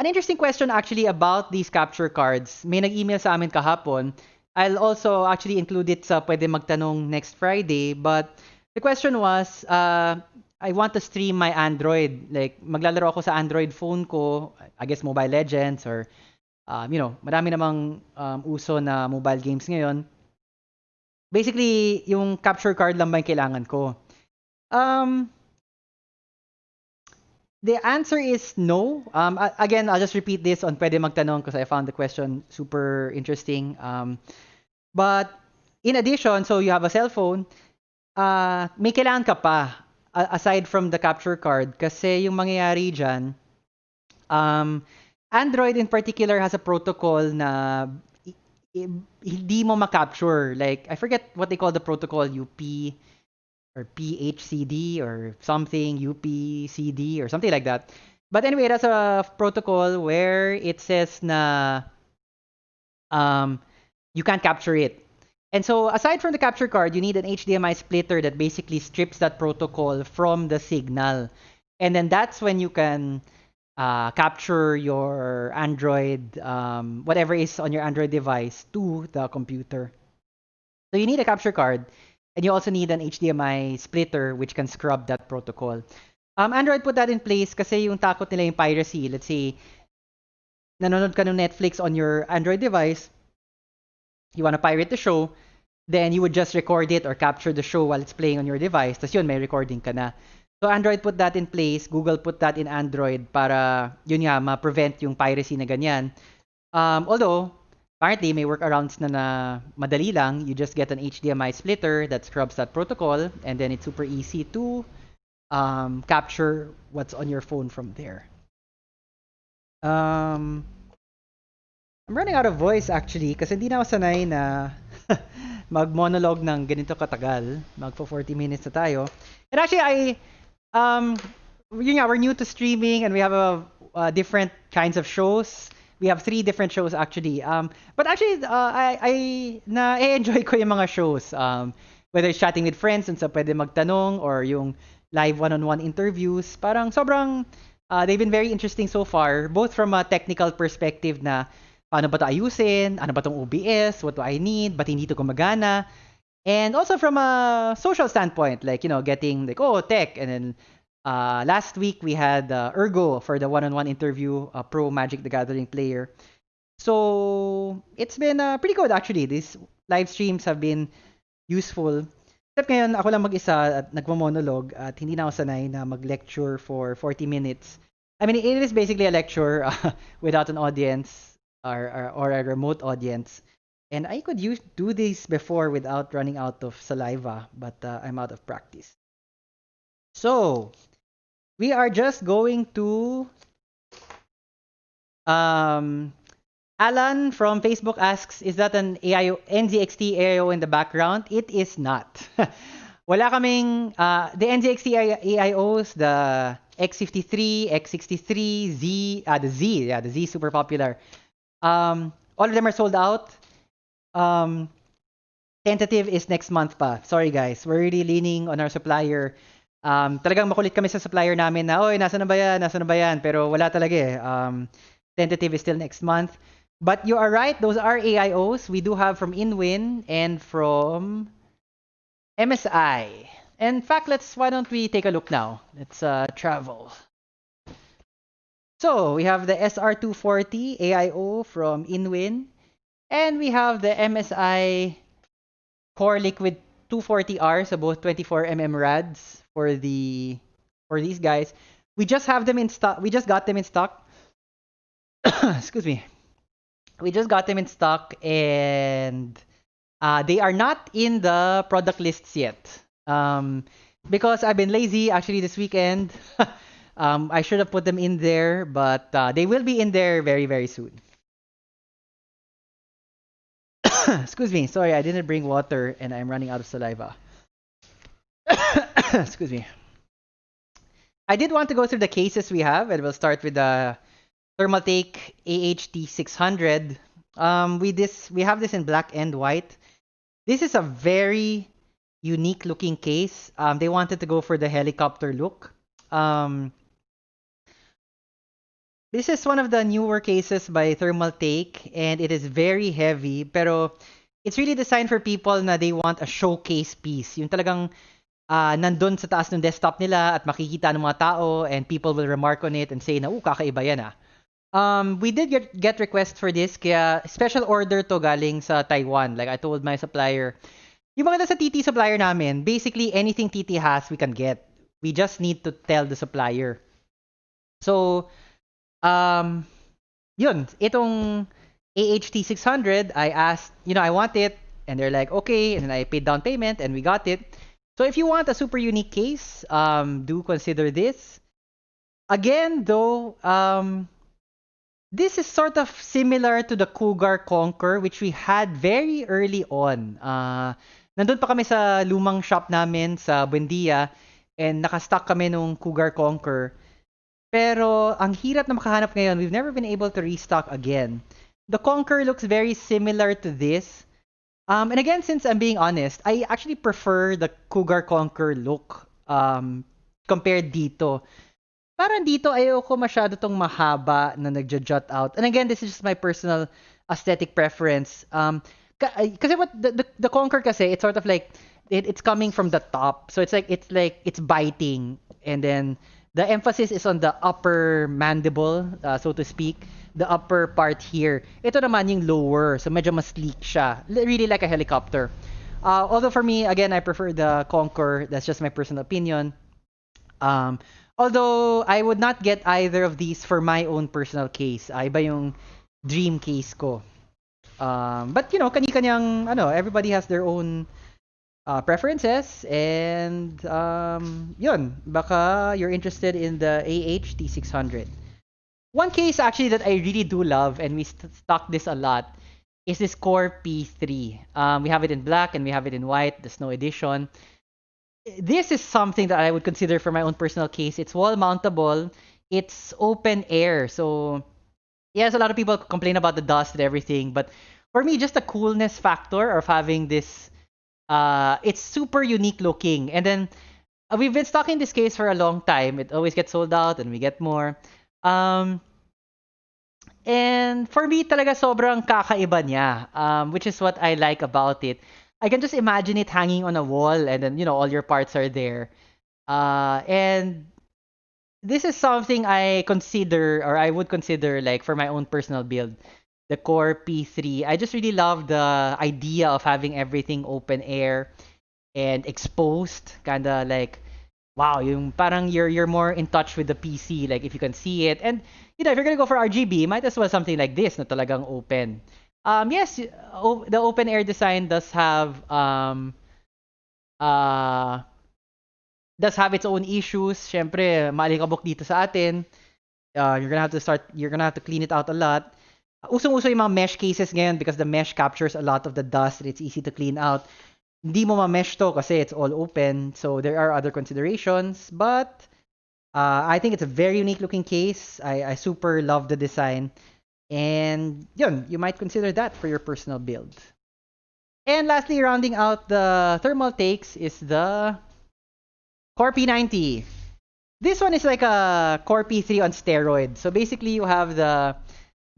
interesting question actually about these capture cards. May nag-email sa amin kahapon. I'll also actually include it sa pwede magtanong next Friday. But the question was, I want to stream my Android. Like, maglalaro ako sa Android phone ko. I guess Mobile Legends or, marami namang uso na mobile games ngayon. Basically, yung capture card lang ba yung kailangan ko? The answer is no. Again, I'll just repeat this on Pwede Magtanong because I found the question super interesting. But in addition, so you have a cell phone, may kailangan ka pa aside from the capture card kasi yung mangyayari dyan, Android in particular has a protocol na hindi mo ma-capture. Like, I forget what they call the protocol, UP or PHCD or something, UPCD or something like that. But anyway, that's a protocol where it says na you can't capture it. And so aside from the capture card, you need an HDMI splitter that basically strips that protocol from the signal. And then that's when you can capture your Android, whatever is on your Android device to the computer. So you need a capture card, and you also need an HDMI splitter which can scrub that protocol. Android put that in place kasi yung takot nila yung piracy. Let's say, nanonood ka ng Netflix on your Android device, you want to pirate the show, then you would just record it or capture the show while it's playing on your device. Tapos yun, may recording ka na. So Android put that in place, Google put that in Android para yun nga, ma-prevent yung piracy na ganyan. Although, apparently may workarounds na madali lang. You just get an HDMI splitter that scrubs that protocol and then it's super easy to capture what's on your phone from there. I'm running out of voice actually kasi hindi na ako sanay na mag-monologue ng ganito katagal. Magpo 40 minutes na tayo. And actually, we're new to streaming and we have different kinds of shows. We have 3 different shows actually. But actually, I na-enjoy ko yung mga shows. Whether it's chatting with friends and sa Pwede Magtanong or yung live one-on-one interviews. Parang sobrang, they've been very interesting so far. Both from a technical perspective na paano ba ito ayusin? Ano ba itong OBS? What do I need? Ba't hindi ito gumagana? And also from a social standpoint, like, getting like, tech. And then last week we had Ergo for the one-on-one interview, a pro Magic the Gathering player. So it's been pretty good actually. These live streams have been useful. Except ngayon, ako lang mag-isa at nagmo-monologue at hindi na ako sanay na mag-lecture for 40 minutes. I mean, it is basically a lecture without an audience. Or a remote audience. And I could do this before without running out of saliva, but I'm out of practice. So, we are just going to... Alan from Facebook asks, is that an NZXT AIO in the background? It is not. Wala kaming... the NZXT AIOs, the X53, X63, Z... the Z super popular. All of them are sold out. Tentative is next month pa. Sorry guys, we're really leaning on our supplier. Talagang makulit kami sa supplier namin na, nasa na ba yan? Pero wala talaga eh. Tentative is still next month. But you are right, those are AIOs. We do have from Inwin and from MSI. In fact, why don't we take a look now? Let's travel. So we have the SR240 AIO from Inwin, and we have the MSI Core Liquid 240R, so both 24mm rads for these guys. We just have them in stock. We just got them in stock. Excuse me. We just got them in stock, and they are not in the product lists yet. Because I've been lazy actually this weekend. I should have put them in there, but they will be in there very, very soon. Excuse me. Sorry, I didn't bring water and I'm running out of saliva. Excuse me. I did want to go through the cases we have, and we'll start with the Thermaltake AHT600. We have this in black and white. This is a very unique looking case. They wanted to go for the helicopter look. This is one of the newer cases by Thermaltake, and it is very heavy, pero it's really designed for people na they want a showcase piece. Yung talagang nandun sa taas ng desktop nila at makikita ng mga tao, and people will remark on it and say na, kakaiba yan ah. We did get requests for this, kaya special order to galing sa Taiwan. Like I told my supplier, yung mga sa TT supplier namin, basically anything TT has, we can get. We just need to tell the supplier. So, um, yun, itong AHT 600, I asked, I want it, and they're like, okay, and then I paid down payment, and we got it. So if you want a super unique case, do consider this. Again, though, this is sort of similar to the Cougar Conquer, which we had very early on. Nandun pa kami sa lumang shop namin sa Buendia, and nakastock kami nung Cougar Conquer. Pero ang hirap na makahanap ngayon. We've never been able to restock again. The Conquer looks very similar to this. And again, since I'm being honest, I actually prefer the Cougar Conquer look compared dito. Parang dito ayoko masyado tong mahaba na nagja-jut out. And again, this is just my personal aesthetic preference. Kasi what the Conquer kasi, it's sort of like it's coming from the top. So it's biting, and then the emphasis is on the upper mandible, so to speak, the upper part here. Ito naman yung lower, so medyo mas sleek siya. Really like a helicopter. Although for me, again, I prefer the Conquer. That's just my personal opinion. Although I would not get either of these for my own personal case. Iba yung dream case ko. But kani-kanyang everybody has their own preferences, and yun, baka you're interested in the AHT 600. One case actually that I really do love, and we stock this a lot, is this Core P3. We have it in black and we have it in white, the snow edition. This is something that I would consider for my own personal case. It's wall mountable. It's open air. So, yes, a lot of people complain about the dust and everything, but for me, just the coolness factor of having this, it's super unique looking. And then, we've been stocking this case for a long time. It always gets sold out and we get more. And for me, talaga sobrang kakaiba niya, which is what I like about it. I can just imagine it hanging on a wall, and then all your parts are there. And this is something I consider, or I would consider, like for my own personal build, the Core P3. I just really love the idea of having everything open air and exposed, kinda like wow, yung parang you're more in touch with the PC, like if you can see it. And if you're gonna go for RGB, might as well something like this na talagang open. Yes, the open air design does have its own issues. Syempre, maalikabok dito sa atin. You're gonna have to clean it out a lot. Usong-uso yung mga mesh cases ngayon because the mesh captures a lot of the dust and it's easy to clean out. Hindi mo ma-mesh to kasi it's all open. So there are other considerations, but I think it's a very unique looking case. I super love the design. And yun, you might consider that for your personal build. And lastly, rounding out the thermal takes is the Core P90. This one is like a Core P3 on steroids. So basically, you have the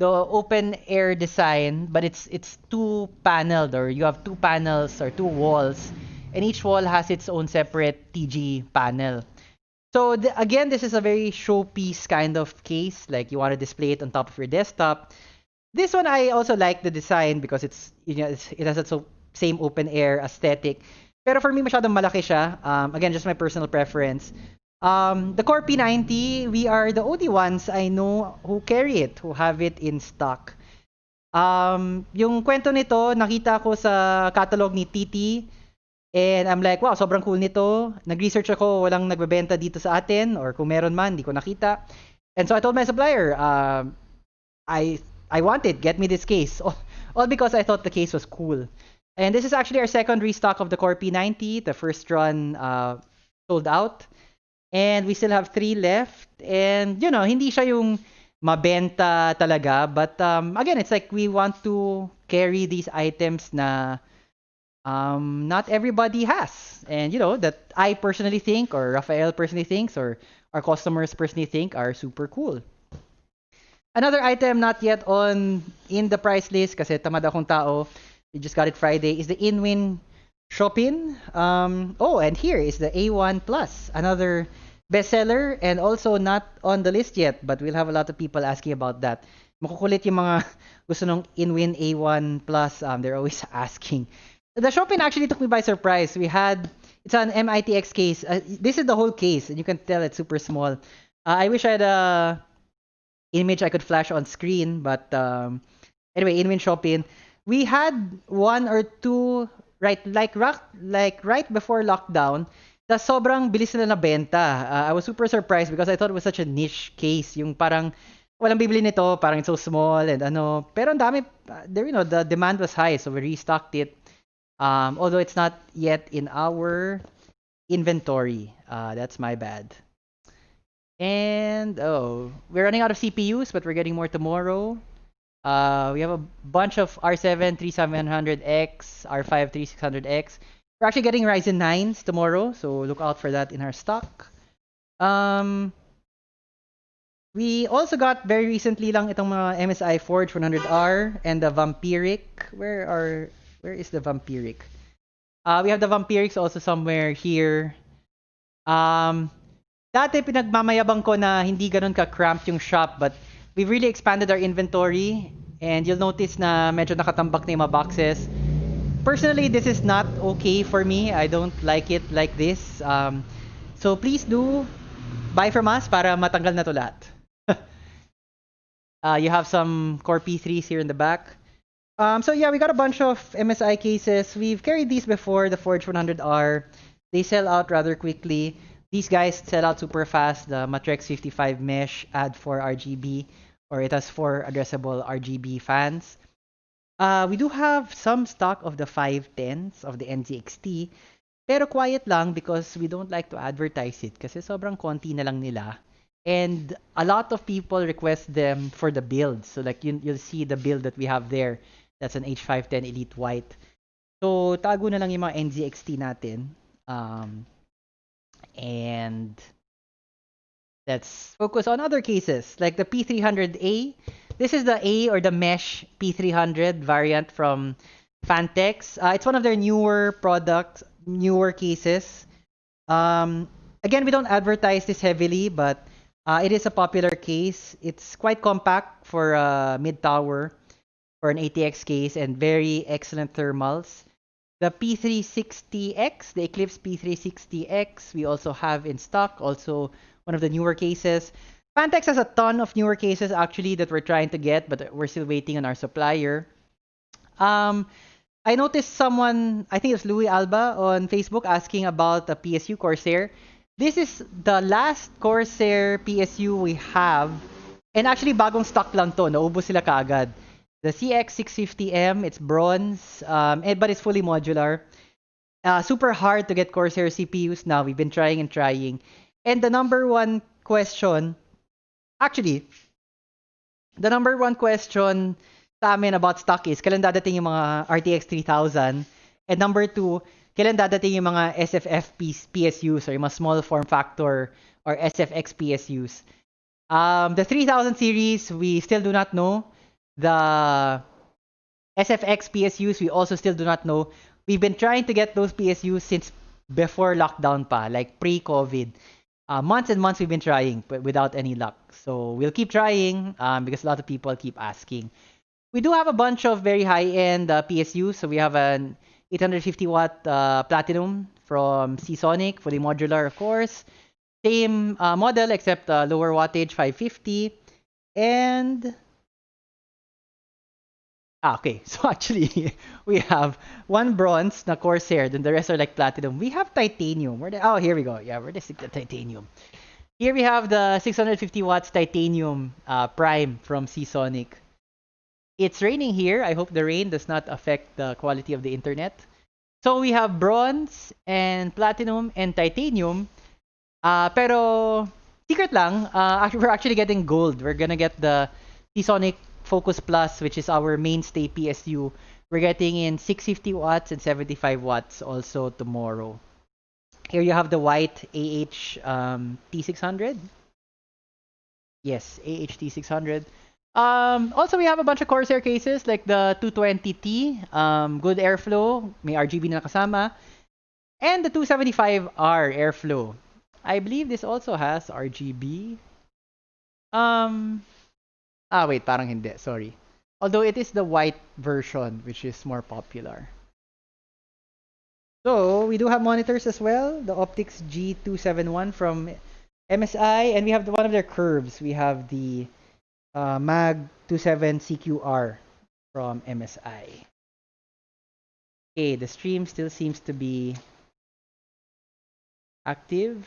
open air design, but it's two paneled, or you have two panels or two walls, and each wall has its own separate TG panel. So again, this is a very showpiece kind of case, like you want to display it on top of your desktop. This one I also like the design because it has its same open air aesthetic. Pero for me, masyadong malaki siya. Again, just my personal preference. The Core P90, we are the only ones I know who carry it, who have it in stock. Yung kwento nito, nakita ko sa catalog ni TT, and I'm like, wow, sobrang cool nito. Nag-research ako, walang nagbebenta dito sa atin, or kung meron man, hindi ko nakita. And so I told my supplier, I want it, get me this case. All because I thought the case was cool. And this is actually our second restock of the Core P90. The first run sold out. And we still have 3 left. And, hindi siya yung mabenta talaga. But, again, it's like we want to carry these items na not everybody has. And, that I personally think, or Rafael personally thinks, or our customers personally think are super cool. Another item not yet in the price list kasi tamad akong tao. We just got it Friday, is the InWin Shopping. And here is the A1 Plus, another bestseller, and also not on the list yet, but we'll have a lot of people asking about that. Makukulit yung mga gusto ng InWin A1 Plus. They're always asking. The Shopping actually took me by surprise. It's an MITX case. This is the whole case, and you can tell it's super small. I wish I had a image I could flash on screen, but anyway, in Shopping, we had one or two like right before lockdown. The sobrang bilis nila nabenta. I was super surprised because I thought it was such a niche case. Yung parang walang bibili nito, parang it's so small and ano. Pero ang dami, there, the demand was high, so we restocked it. Although it's not yet in our inventory. That's my bad. And oh, we're running out of CPUs, but we're getting more tomorrow. We have a bunch of R7 3700X, R5 3600X. We're actually getting Ryzen 9s tomorrow, so look out for that in our stock. We also got very recently lang itong mga MSI Forge 100R and the Vampiric. Where is the Vampiric? We have the Vampirics also somewhere here. Dati pinagmamayabang ko na hindi ganun ka-cramped yung shop, but we've really expanded our inventory and you'll notice na medyo nakatambak na yung mga boxes. Personally, this is not okay for me. I don't like it like this. So please do buy from us para matanggal na to lahat. You have some Core P3s here in the back. So yeah, we got a bunch of MSI cases. We've carried these before, the Forge 100R. They sell out rather quickly. These guys sell out super fast. The Matrex 55 mesh add 4 RGB, or it has 4 addressable RGB fans. We do have some stock of the 510s of the NZXT, pero quiet lang because we don't like to advertise it kasi sobrang konti na lang nila. And a lot of people request them for the build. So like you'll see the build that we have there. That's an H510 Elite White. So tago na lang yung mga NZXT natin. And let's focus on other cases like the P300A. This is the A or the Mesh P300 variant from Fantex. It's one of their newer products, newer cases. Again, we don't advertise this heavily, but it is a popular case. It's quite compact for a mid-tower, for an ATX case, and very excellent thermals. The P360X, the Eclipse P360X, we also have in stock, also one of the newer cases. Fantex has a ton of newer cases actually that we're trying to get, but we're still waiting on our supplier. I noticed someone, I think it was Louis Alba on Facebook, asking about the PSU Corsair. This is the last Corsair PSU we have. And actually, bagong stock lang to. Naubos sila kaagad. The CX650M, it's bronze, but it's fully modular. Super hard to get Corsair CPUs now. We've been trying and trying. And the number one question, actually, the number one question sa amin about stock is, kailan dadating yung mga RTX 3000? And number two, kailan dadating yung mga SFF PSUs or yung mga small form factor or SFX PSUs? The 3000 series, we still do not know. The SFX PSUs, we also still do not know. We've been trying to get those PSUs since before lockdown pa, like pre-COVID. Months and months we've been trying, but without any luck. So we'll keep trying because a lot of people keep asking. We do have a bunch of very high-end PSUs. So we have an 850 watt Platinum from Seasonic, fully modular, of course. Same model except lower wattage, 550. And okay. So actually, we have one bronze na Corsair, then the rest are like platinum. We have titanium. Oh, here we go. Yeah, we're just the titanium. Here we have the 650 watts titanium prime from Seasonic. It's raining here. I hope the rain does not affect the quality of the internet. So we have bronze and platinum and titanium. Pero secret lang, we're actually getting gold. We're gonna get the Seasonic Focus Plus, which is our mainstay PSU. We're getting in 650 watts and 75 watts also tomorrow. Here you have the white T600. Yes, T600. Also, we have a bunch of Corsair cases like the 220T, good airflow, may RGB na kasama, and the 275R airflow. I believe this also has RGB. Wait, parang hindi. Sorry. Although it is the white version, which is more popular. So, we do have monitors as well. The Optix G271 from MSI, and we have one of their curves. We have the Mag 27 CQR from MSI. Okay, the stream still seems to be active.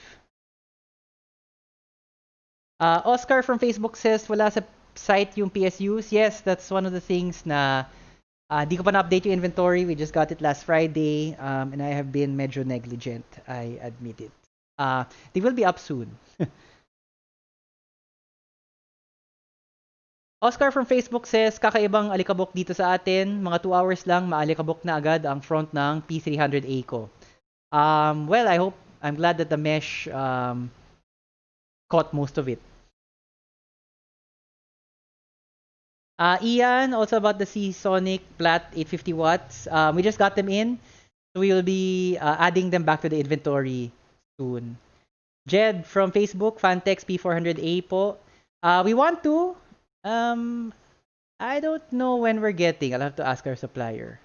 Oscar from Facebook says, wala sa site yung PSUs. Yes, that's one of the things na di ko pa na-update yung inventory. We just got it last Friday, and I have been medyo negligent. I admit it. They will be up soon. Oscar from Facebook says, kakaibang alikabok dito sa atin. Mga 2 hours lang, maalikabok na agad ang front ng P300A ko. Well, I'm glad that the mesh caught most of it. Ian, also about the Seasonic Plat 850 watts. We just got them in. So we will be adding them back to the inventory soon. Jed from Facebook, Fantex P400A po. We want to. I don't know when we're getting. I'll have to ask our supplier.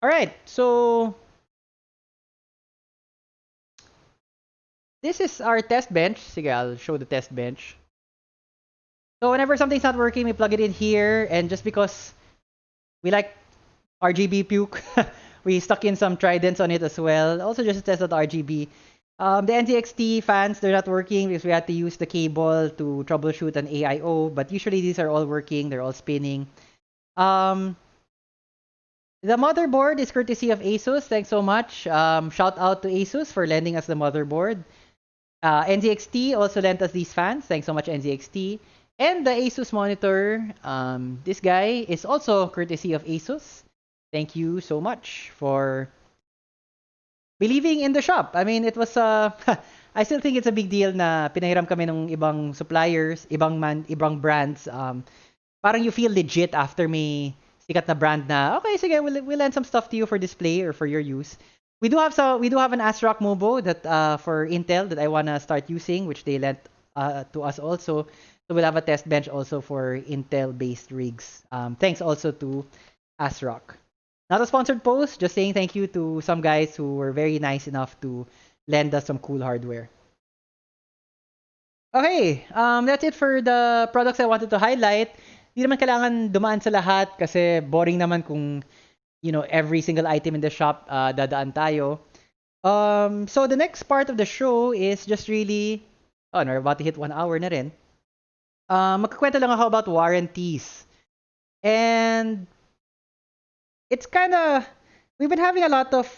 All right, so this is our test bench. Sige, I'll show the test bench. So whenever something's not working, we plug it in here, and just because we like RGB puke, we stuck in some tridents on it as well. Also just to test out RGB. The NZXT fans, they're not working because we had to use the cable to troubleshoot an AIO, but usually these are all working, they're all spinning. The motherboard is courtesy of Asus. Thanks so much. Shout out to Asus for lending us the motherboard. NZXT also lent us these fans. Thanks so much, NZXT. And the Asus monitor, this guy is also courtesy of Asus. Thank you so much for believing in the shop. I mean, it was I still think it's a big deal na pinahiram kami ng ibang suppliers, ibang brands. Parang you feel legit after may sikat na brand na, okay, sige, we'll lend some stuff to you for display or for your use. We do have an ASRock Mobo that for Intel that I wanna start using, which they lent to us also. So we'll have a test bench also for Intel-based rigs. Thanks also to ASRock. Not a sponsored post, just saying thank you to some guys who were very nice enough to lend us some cool hardware. Okay, that's it for the products I wanted to highlight. Hindi naman kailangan dumaan sa lahat kasi boring naman kung, every single item in the shop dadaan tayo. So the next part of the show is just really, we're about to hit 1 hour na rin. Magkakwento lang ako about warranties. And it's kind of, we've been having a lot of,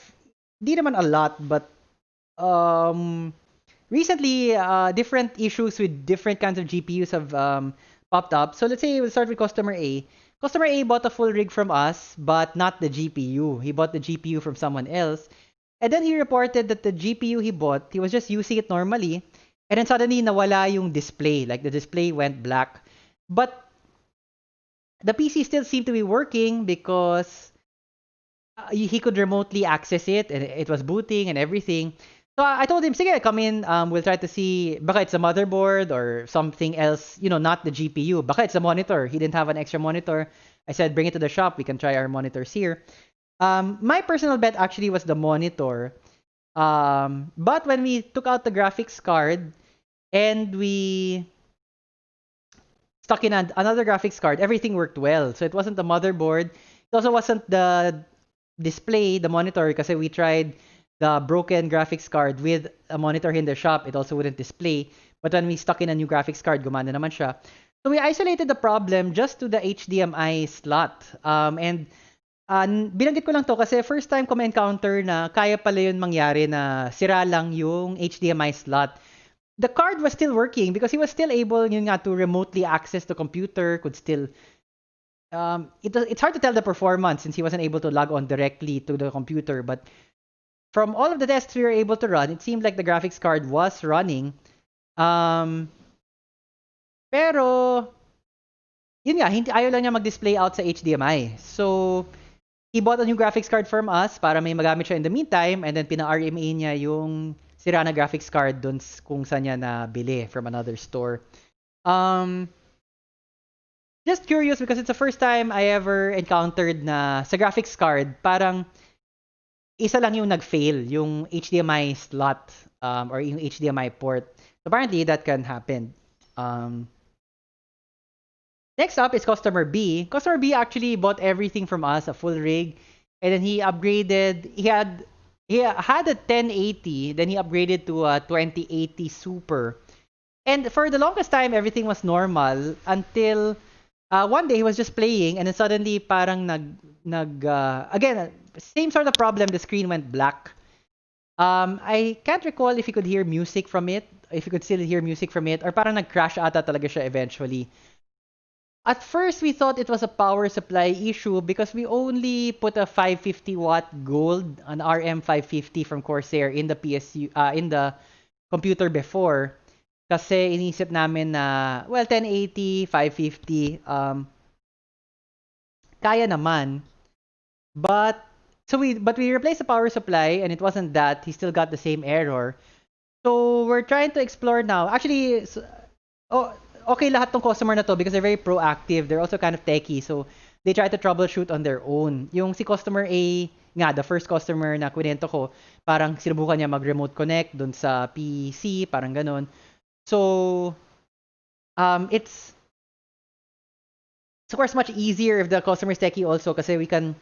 di naman a lot, but recently different issues with different kinds of GPUs have popped up. So let's say we'll start with customer A. Customer A bought a full rig from us, but not the GPU. He bought the GPU from someone else. And then he reported that the GPU he bought, he was just using it normally. And then suddenly nawala yung display. Like the display went black. But the PC still seemed to be working because he could remotely access it and it was booting and everything. So I told him, sige, come in, we'll try to see, baka it's a motherboard or something else, not the GPU. Baka it's a monitor. He didn't have an extra monitor. I said, bring it to the shop. We can try our monitors here. My personal bet actually was the monitor. But when we took out the graphics card and we stuck in another graphics card, everything worked well. So it wasn't the motherboard. It also wasn't the display, the monitor, kasi we tried the broken graphics card with a monitor in the shop. It also wouldn't display. But when we stuck in a new graphics card, gumana naman siya. So we isolated the problem just to the HDMI slot. And binanggit ko lang to kasi first time ko ma-encounter na kaya pala yun mangyari na sira lang yung HDMI slot. The card was still working because he was still able yun nga, to remotely access the computer, could still it's hard to tell the performance since he wasn't able to log on directly to the computer, but from all of the tests we were able to run, it seemed like the graphics card was running. Pero yun nga, ayaw lang niya mag-display out sa HDMI. So he bought a new graphics card from us para may magamit siya in the meantime, and then pina-RMA niya yung sira na graphics card dun kung saan niya nabili from another store. Just curious because it's the first time I ever encountered na sa graphics card, parang isa lang yung nag-fail, yung HDMI slot or yung HDMI port. Apparently, that can happen. Um, Next up is customer B. Customer B actually bought everything from us, a full rig, and then he upgraded. He had a 1080, then he upgraded to a 2080 Super. And for the longest time, everything was normal until one day he was just playing, and then suddenly parang again, same sort of problem. The screen went black. I can't recall if you could hear music from it, if you could still hear music from it, or parang nag-crash ata talaga siya eventually. At first, we thought it was a power supply issue because we only put a 550 watt gold, an RM550 from Corsair in the in the computer before. Kasi inisip namin na, well, 1080, 550, kaya naman. But we replaced the power supply and it wasn't that. He still got the same error. So we're trying to explore now. Actually, oh, okay lahat tong customer na to because they're very proactive. They're also kind of techy. So they try to troubleshoot on their own. Yung si customer A, nga, the first customer na kwento ko, parang sinubukan niya mag-remote connect dun sa PC, parang ganun. So, it's of course much easier if the customer is techy also kasi we can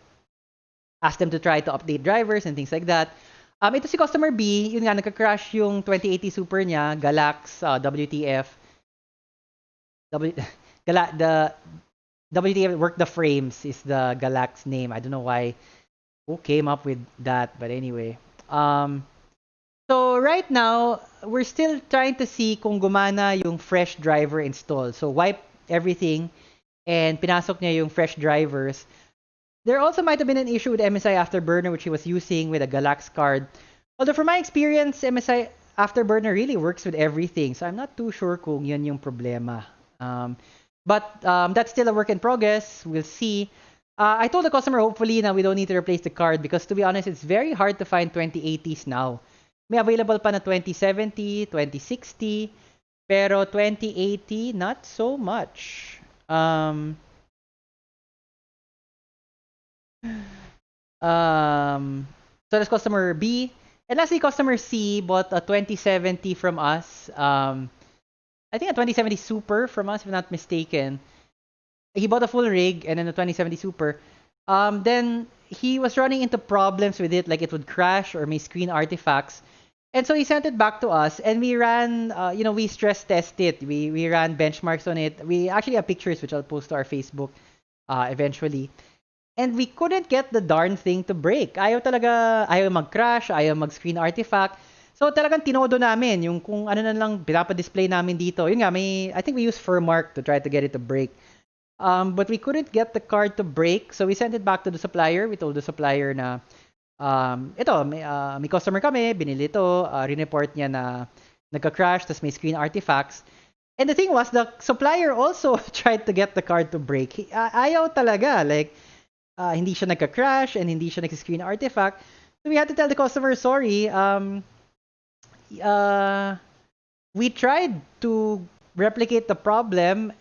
ask them to try to update drivers and things like that. Ito si customer B, yun nga, nagka-crash yung 2080 Super niya, Galax, WTF. The WTF Work the Frames is the Galax name. I don't know who came up with that, but anyway. So right now, we're still trying to see kung gumana yung fresh driver install. So wipe everything and pinasok niya yung fresh drivers. There also might have been an issue with MSI Afterburner which he was using with a Galax card. Although from my experience, MSI Afterburner really works with everything. So I'm not too sure kung yun yung problema. But that's still a work in progress. We'll see. I told the customer hopefully na we don't need to replace the card because to be honest, it's very hard to find 2080s now. May available pa na 2070, 2060, pero 2080, not so much. So that's customer B. And lastly, customer C bought a 2070 from us. I think a 2070 Super from us, if I'm not mistaken. He bought a full rig and then a 2070 Super. Then he was running into problems with it, like it would crash or may screen artifacts. And so he sent it back to us, and we ran, we stress test it. We ran benchmarks on it. We actually have pictures, which I'll post to our Facebook eventually. And we couldn't get the darn thing to break. Ayaw mag-crash, ayaw mag-screen artifact. So talagang tinodo namin yung kung ano na lang pinapa-display namin dito. Yun nga, I think we used Furmark to try to get it to break. But we couldn't get the card to break, so we sent it back to the supplier. We told the supplier na may customer kami, binili ito, rineport niya na nagka-crash, tas may screen artifacts. And the thing was, the supplier also tried to get the card to break. Ayaw talaga, like, hindi siya nagka-crash and hindi siya nag-screen artifact. So we had to tell the customer, sorry, we tried to replicate the problem.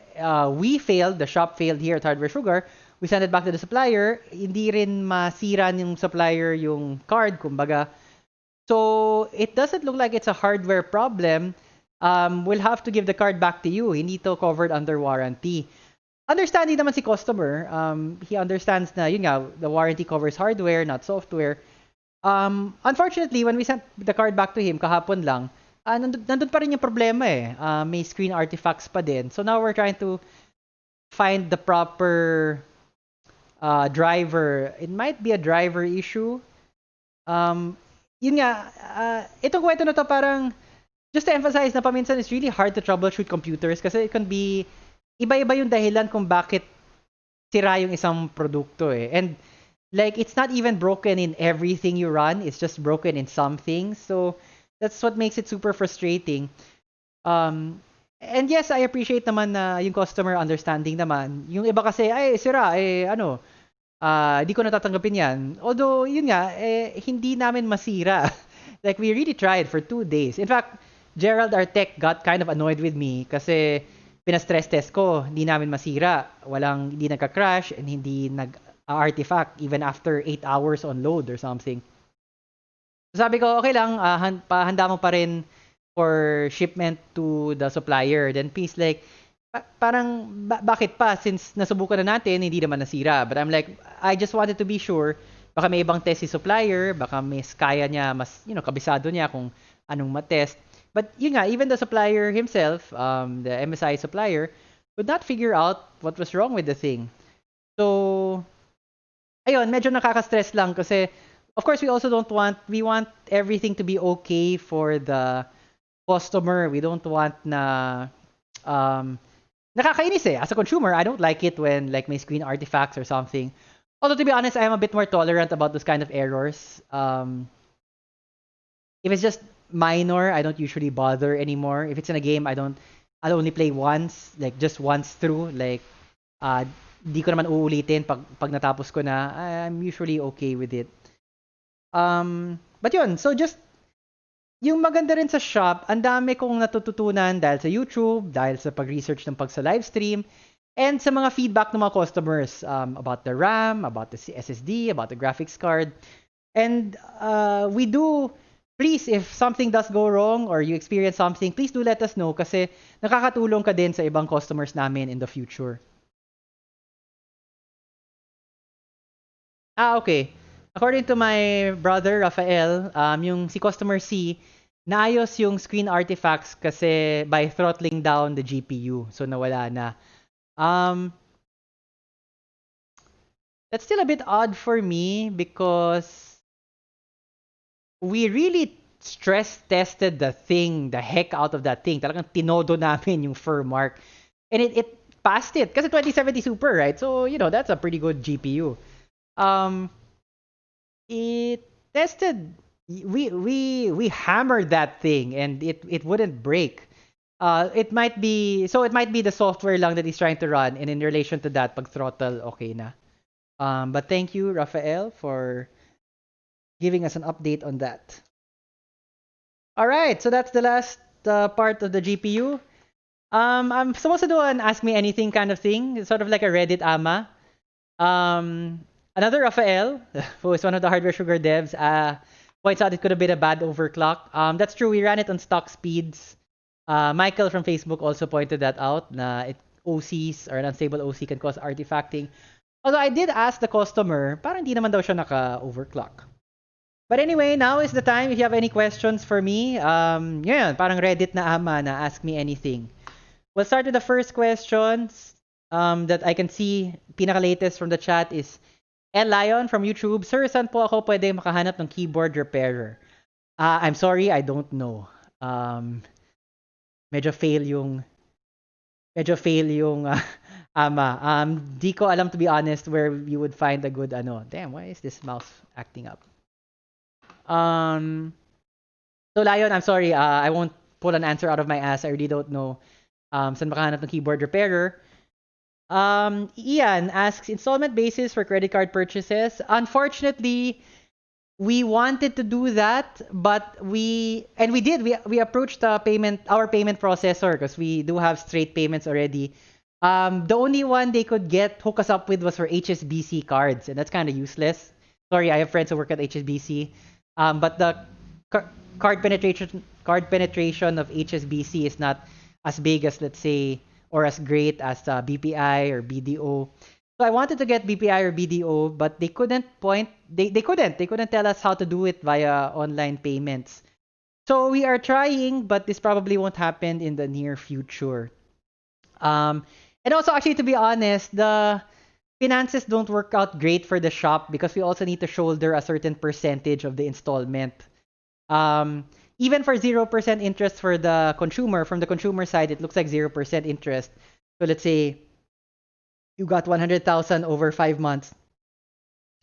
We failed, the shop failed here at Hardware Sugar. We sent it back to the supplier. Hindi rin masira ng supplier yung card, kumbaga. So, it doesn't look like it's a hardware problem. We'll have to give the card back to you. Hindi to covered under warranty. Understanding naman si customer. He understands na, yun nga, the warranty covers hardware, not software. Unfortunately, when we sent the card back to him, kahapon lang, nandun pa rin yung problema eh. May screen artifacts pa din. So now we're trying to find the proper driver. It might be a driver issue. Yun nga, itong kwento na to parang, just to emphasize na paminsan it's really hard to troubleshoot computers kasi it can be, iba-iba yung dahilan kung bakit sira yung isang produkto eh. And like, it's not even broken in everything you run. It's just broken in some things. So, that's what makes it super frustrating. And yes, I appreciate naman na yung customer understanding naman. Yung iba kasi, ay, sira, di ko natatanggapin yan. Although, yun nga, hindi namin masira. Like, we really tried for 2 days. In fact, Gerald, our tech, got kind of annoyed with me kasi pina-stress test ko, hindi namin masira. Hindi nagka-crash and hindi nag-artifact even after 8 hours on load or something. Sabi ko, okay lang, handa mo pa rin for shipment to the supplier. Then please like, parang bakit pa? Since nasubukan na natin, hindi naman nasira. But I'm like, I just wanted to be sure. Baka may ibang test si supplier, baka mas kaya niya, mas, kabisado niya kung anong matest. But yun nga, even the supplier himself, the MSI supplier, could not figure out what was wrong with the thing. So, ayun, medyo nakaka-stress lang kasi of course we want everything to be okay for the customer. We don't want na um nakakainis eh. As a consumer, I don't like it when like my screen artifacts or something. Although to be honest, I am a bit more tolerant about those kind of errors. If it's just minor, I don't usually bother anymore. If it's in a game, I'll only play once, like just once through. Like di ko naman uulitin pag natapos ko na. I'm usually okay with it. But yun, so just yung maganda rin sa shop, ang dami kong natututunan dahil sa YouTube, dahil sa pag-research ng sa live stream, and sa mga feedback ng mga customers about the RAM, about the SSD, about the graphics card. And we do, please, if something does go wrong or you experience something, please do let us know kasi nakakatulong ka din sa ibang customers namin in the future. Okay. According to my brother, Rafael, yung si Customer C, naayos yung screen artifacts kasi by throttling down the GPU. So, nawala na. That's still a bit odd for me because we really stress tested the heck out of that thing. Talagang tinodo namin yung firmware. And it passed it. Kasi 2070 Super, right? So, that's a pretty good GPU. It tested, we hammered that thing and it wouldn't break. It might be the software lang that he's trying to run, and in relation to that, pag throttle, okay na. But thank you, Rafael, for giving us an update on that. All right, so that's the last part of the GPU. I'm supposed to do an Ask Me Anything kind of thing. It's sort of like a Reddit AMA. Another Rafael, who is one of the Hardware Sugar devs, points out it could have been a bad overclock. That's true. We ran it on stock speeds. Michael from Facebook also pointed that out. OCs or an unstable OC can cause artifacting. Although I did ask the customer, parang hindi naman daw siya naka-overclock. But anyway, now is the time if you have any questions for me. Yun, parang Reddit na ama na Ask Me Anything. We'll start with the first questions that I can see. Pinaka-latest from the chat is El Lion from YouTube. Sir, saan po ako pwede makahanap ng keyboard repairer? I'm sorry, I don't know. Medyo fail yung ama. Di ko alam, to be honest, where you would find a good ano. Damn, why is this mouse acting up? So Lion, I'm sorry, I won't pull an answer out of my ass. I really don't know saan makahanap ng keyboard repairer. Ian asks, installment basis for credit card purchases. Unfortunately, we wanted to do that, but we approached our payment processor because we do have straight payments already. The only one they could hook us up with was for HSBC cards, and that's kind of useless. Sorry, I have friends who work at HSBC, but the card penetration of HSBC is not as big as, let's say, or as great as BPI or BDO. So I wanted to get BPI or BDO, but they couldn't tell us how to do it via online payments. So we are trying, but this probably won't happen in the near future. And also, actually, to be honest, the finances don't work out great for the shop because we also need to shoulder a certain percentage of the installment. Even for 0% interest for the consumer, from the consumer side, it looks like 0% interest. So let's say you got 100,000 over 5 months.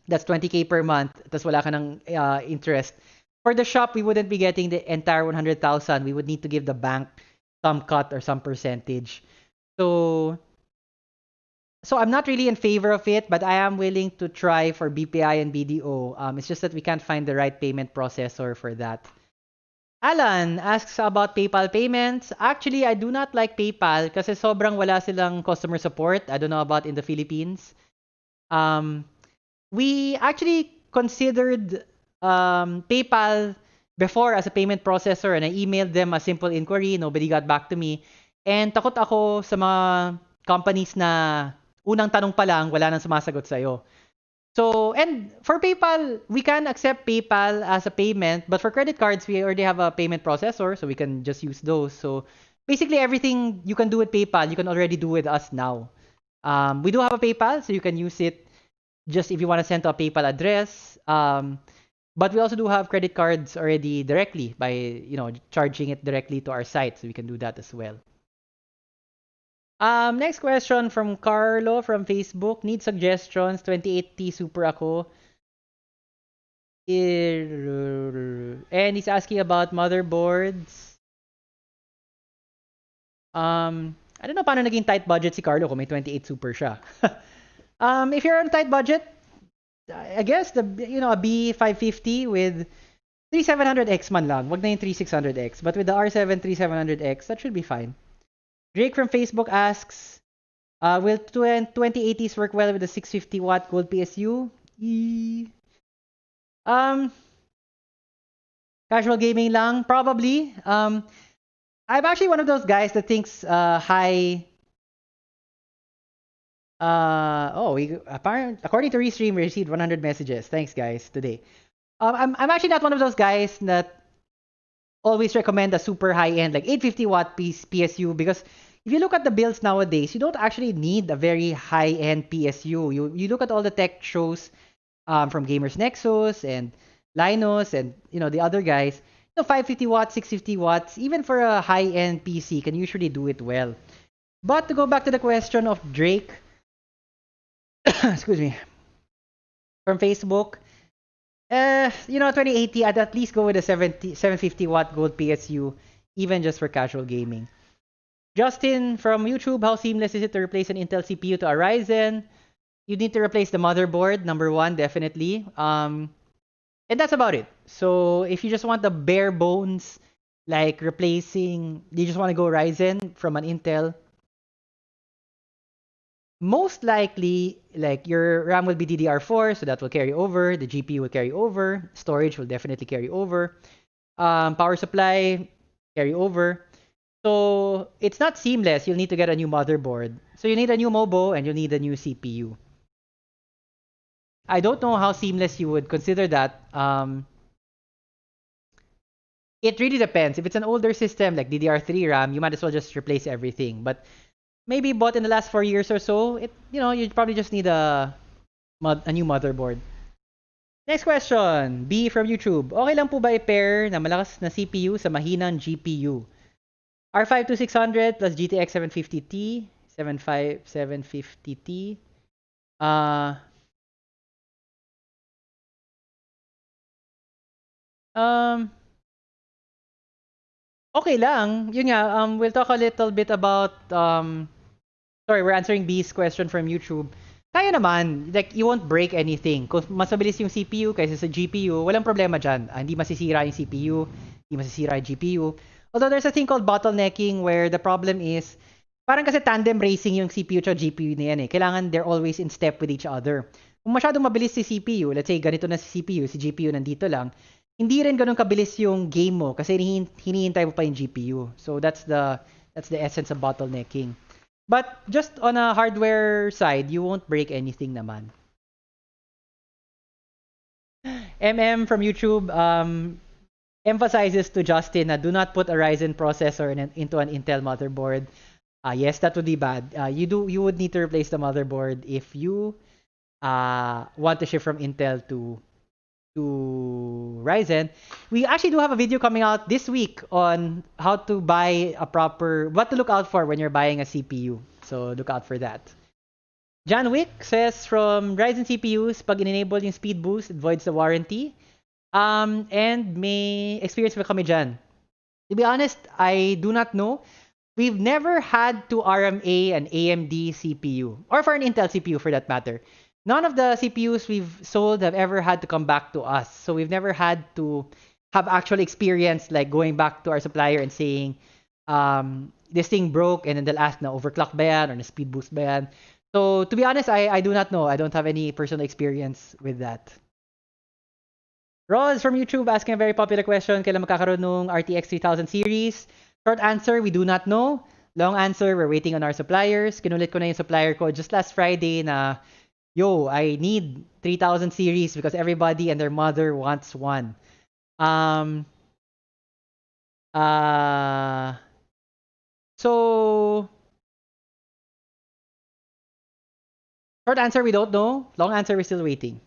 That's 20K per month. Tas wala ka ng interest. For the shop, we wouldn't be getting the entire 100,000. We would need to give the bank some cut or some percentage. So I'm not really in favor of it, but I am willing to try for BPI and BDO. It's just that we can't find the right payment processor for that. Alan asks about PayPal payments. Actually, I do not like PayPal kasi sobrang wala silang customer support. I don't know about in the Philippines. We actually considered PayPal before as a payment processor and I emailed them a simple inquiry, nobody got back to me. And takot ako sa mga companies na unang tanong pa lang, wala nang sumasagot sa'yo. So, and for PayPal, we can accept PayPal as a payment, but for credit cards, we already have a payment processor, so we can just use those. So, basically everything you can do with PayPal, you can already do with us now. We do have a PayPal, so you can use it just if you want to send to a PayPal address. But we also do have credit cards already directly by, charging it directly to our site, so we can do that as well. Next question from Carlo from Facebook. Need suggestions. 2080 Super ako. And he's asking about motherboards. I don't know paano naging tight budget si Carlo kung may 28 Super siya. If you're on tight budget, I guess a B550 with 3700X man lang. Wag na yung 3600X. But with the R7 3700X, that should be fine. Drake from Facebook asks, will 2080s work well with the 650 watt gold PSU? Casual gaming lang, probably. I'm actually one of those guys that thinks high. According to Restream, we received 100 messages. Thanks, guys, today. I'm actually not one of those guys that always recommend a super high end like 850 watt PSU because if you look at the builds nowadays, you don't actually need a very high end PSU. You look at all the tech shows from Gamers Nexus and Linus and the other guys. 550 watts, 650 watts, even for a high end PC can usually do it well. But to go back to the question of Drake, excuse me, from Facebook. 2080, I'd at least go with a 750 watt gold PSU, even just for casual gaming. Justin from YouTube, how seamless is it to replace an Intel CPU to a Ryzen? You need to replace the motherboard, number one, definitely. And that's about it. So if you just want the bare bones, like replacing, you just want to go Ryzen from an Intel, most likely, like your RAM will be DDR4, so that will carry over. The GPU will carry over. Storage will definitely carry over. Power supply, carry over. So it's not seamless. You'll need to get a new motherboard. So you need a new MOBO and you'll need a new CPU. I don't know how seamless you would consider that. It really depends. If it's an older system like DDR3 RAM, you might as well just replace everything. But maybe bought in the last 4 years or so, you probably just need a new motherboard. Next question, B from YouTube. Okay lang po ba i-pair na malakas na CPU sa mahinang GPU? R5 2600 plus GTX 750T, 750T. Okay lang. Yun nga, we'll talk a little bit about sorry, we're answering B's question from YouTube. Kaya naman, like, you won't break anything. Kung mas mabilis yung CPU kaysa sa GPU, walang problema dyan. Hindi masisira yung CPU, hindi masisira yung GPU. Although there's a thing called bottlenecking where the problem is, parang kasi tandem racing yung CPU at GPU na yan eh. Kailangan they're always in step with each other. Kung masyadong mabilis si CPU, let's say ganito na si CPU, si GPU nandito lang, hindi rin ganun kabilis yung game mo kasi hinihintay mo pa yung GPU. So that's the essence of bottlenecking. But just on a hardware side, you won't break anything naman. MM from YouTube emphasizes to Justin na do not put a Ryzen processor into an Intel motherboard. Yes, that would be bad. You would need to replace the motherboard if you want to shift from Intel to Ryzen. We actually do have a video coming out this week on how to buy what to look out for when you're buying a CPU. So look out for that. John Wick says from Ryzen CPUs, pag in-enable yung speed boost, it voids the warranty. And may experience ba kami dyan? To be honest, I do not know. We've never had to RMA an AMD CPU, or for an Intel CPU for that matter. None of the CPUs we've sold have ever had to come back to us. So we've never had to have actual experience like going back to our supplier and saying, this thing broke, and then they'll ask na overclock ba yan or na speed boost ba yan. So to be honest, I do not know. I don't have any personal experience with that. Roz from YouTube asking a very popular question. Kailan magkakaroon ng RTX 3000 series? Short answer, we do not know. Long answer, we're waiting on our suppliers. Kinulit ko na yung supplier ko just last Friday na, yo, I need 3000 series because everybody and their mother wants one. So, short answer, we don't know. Long answer, we're still waiting.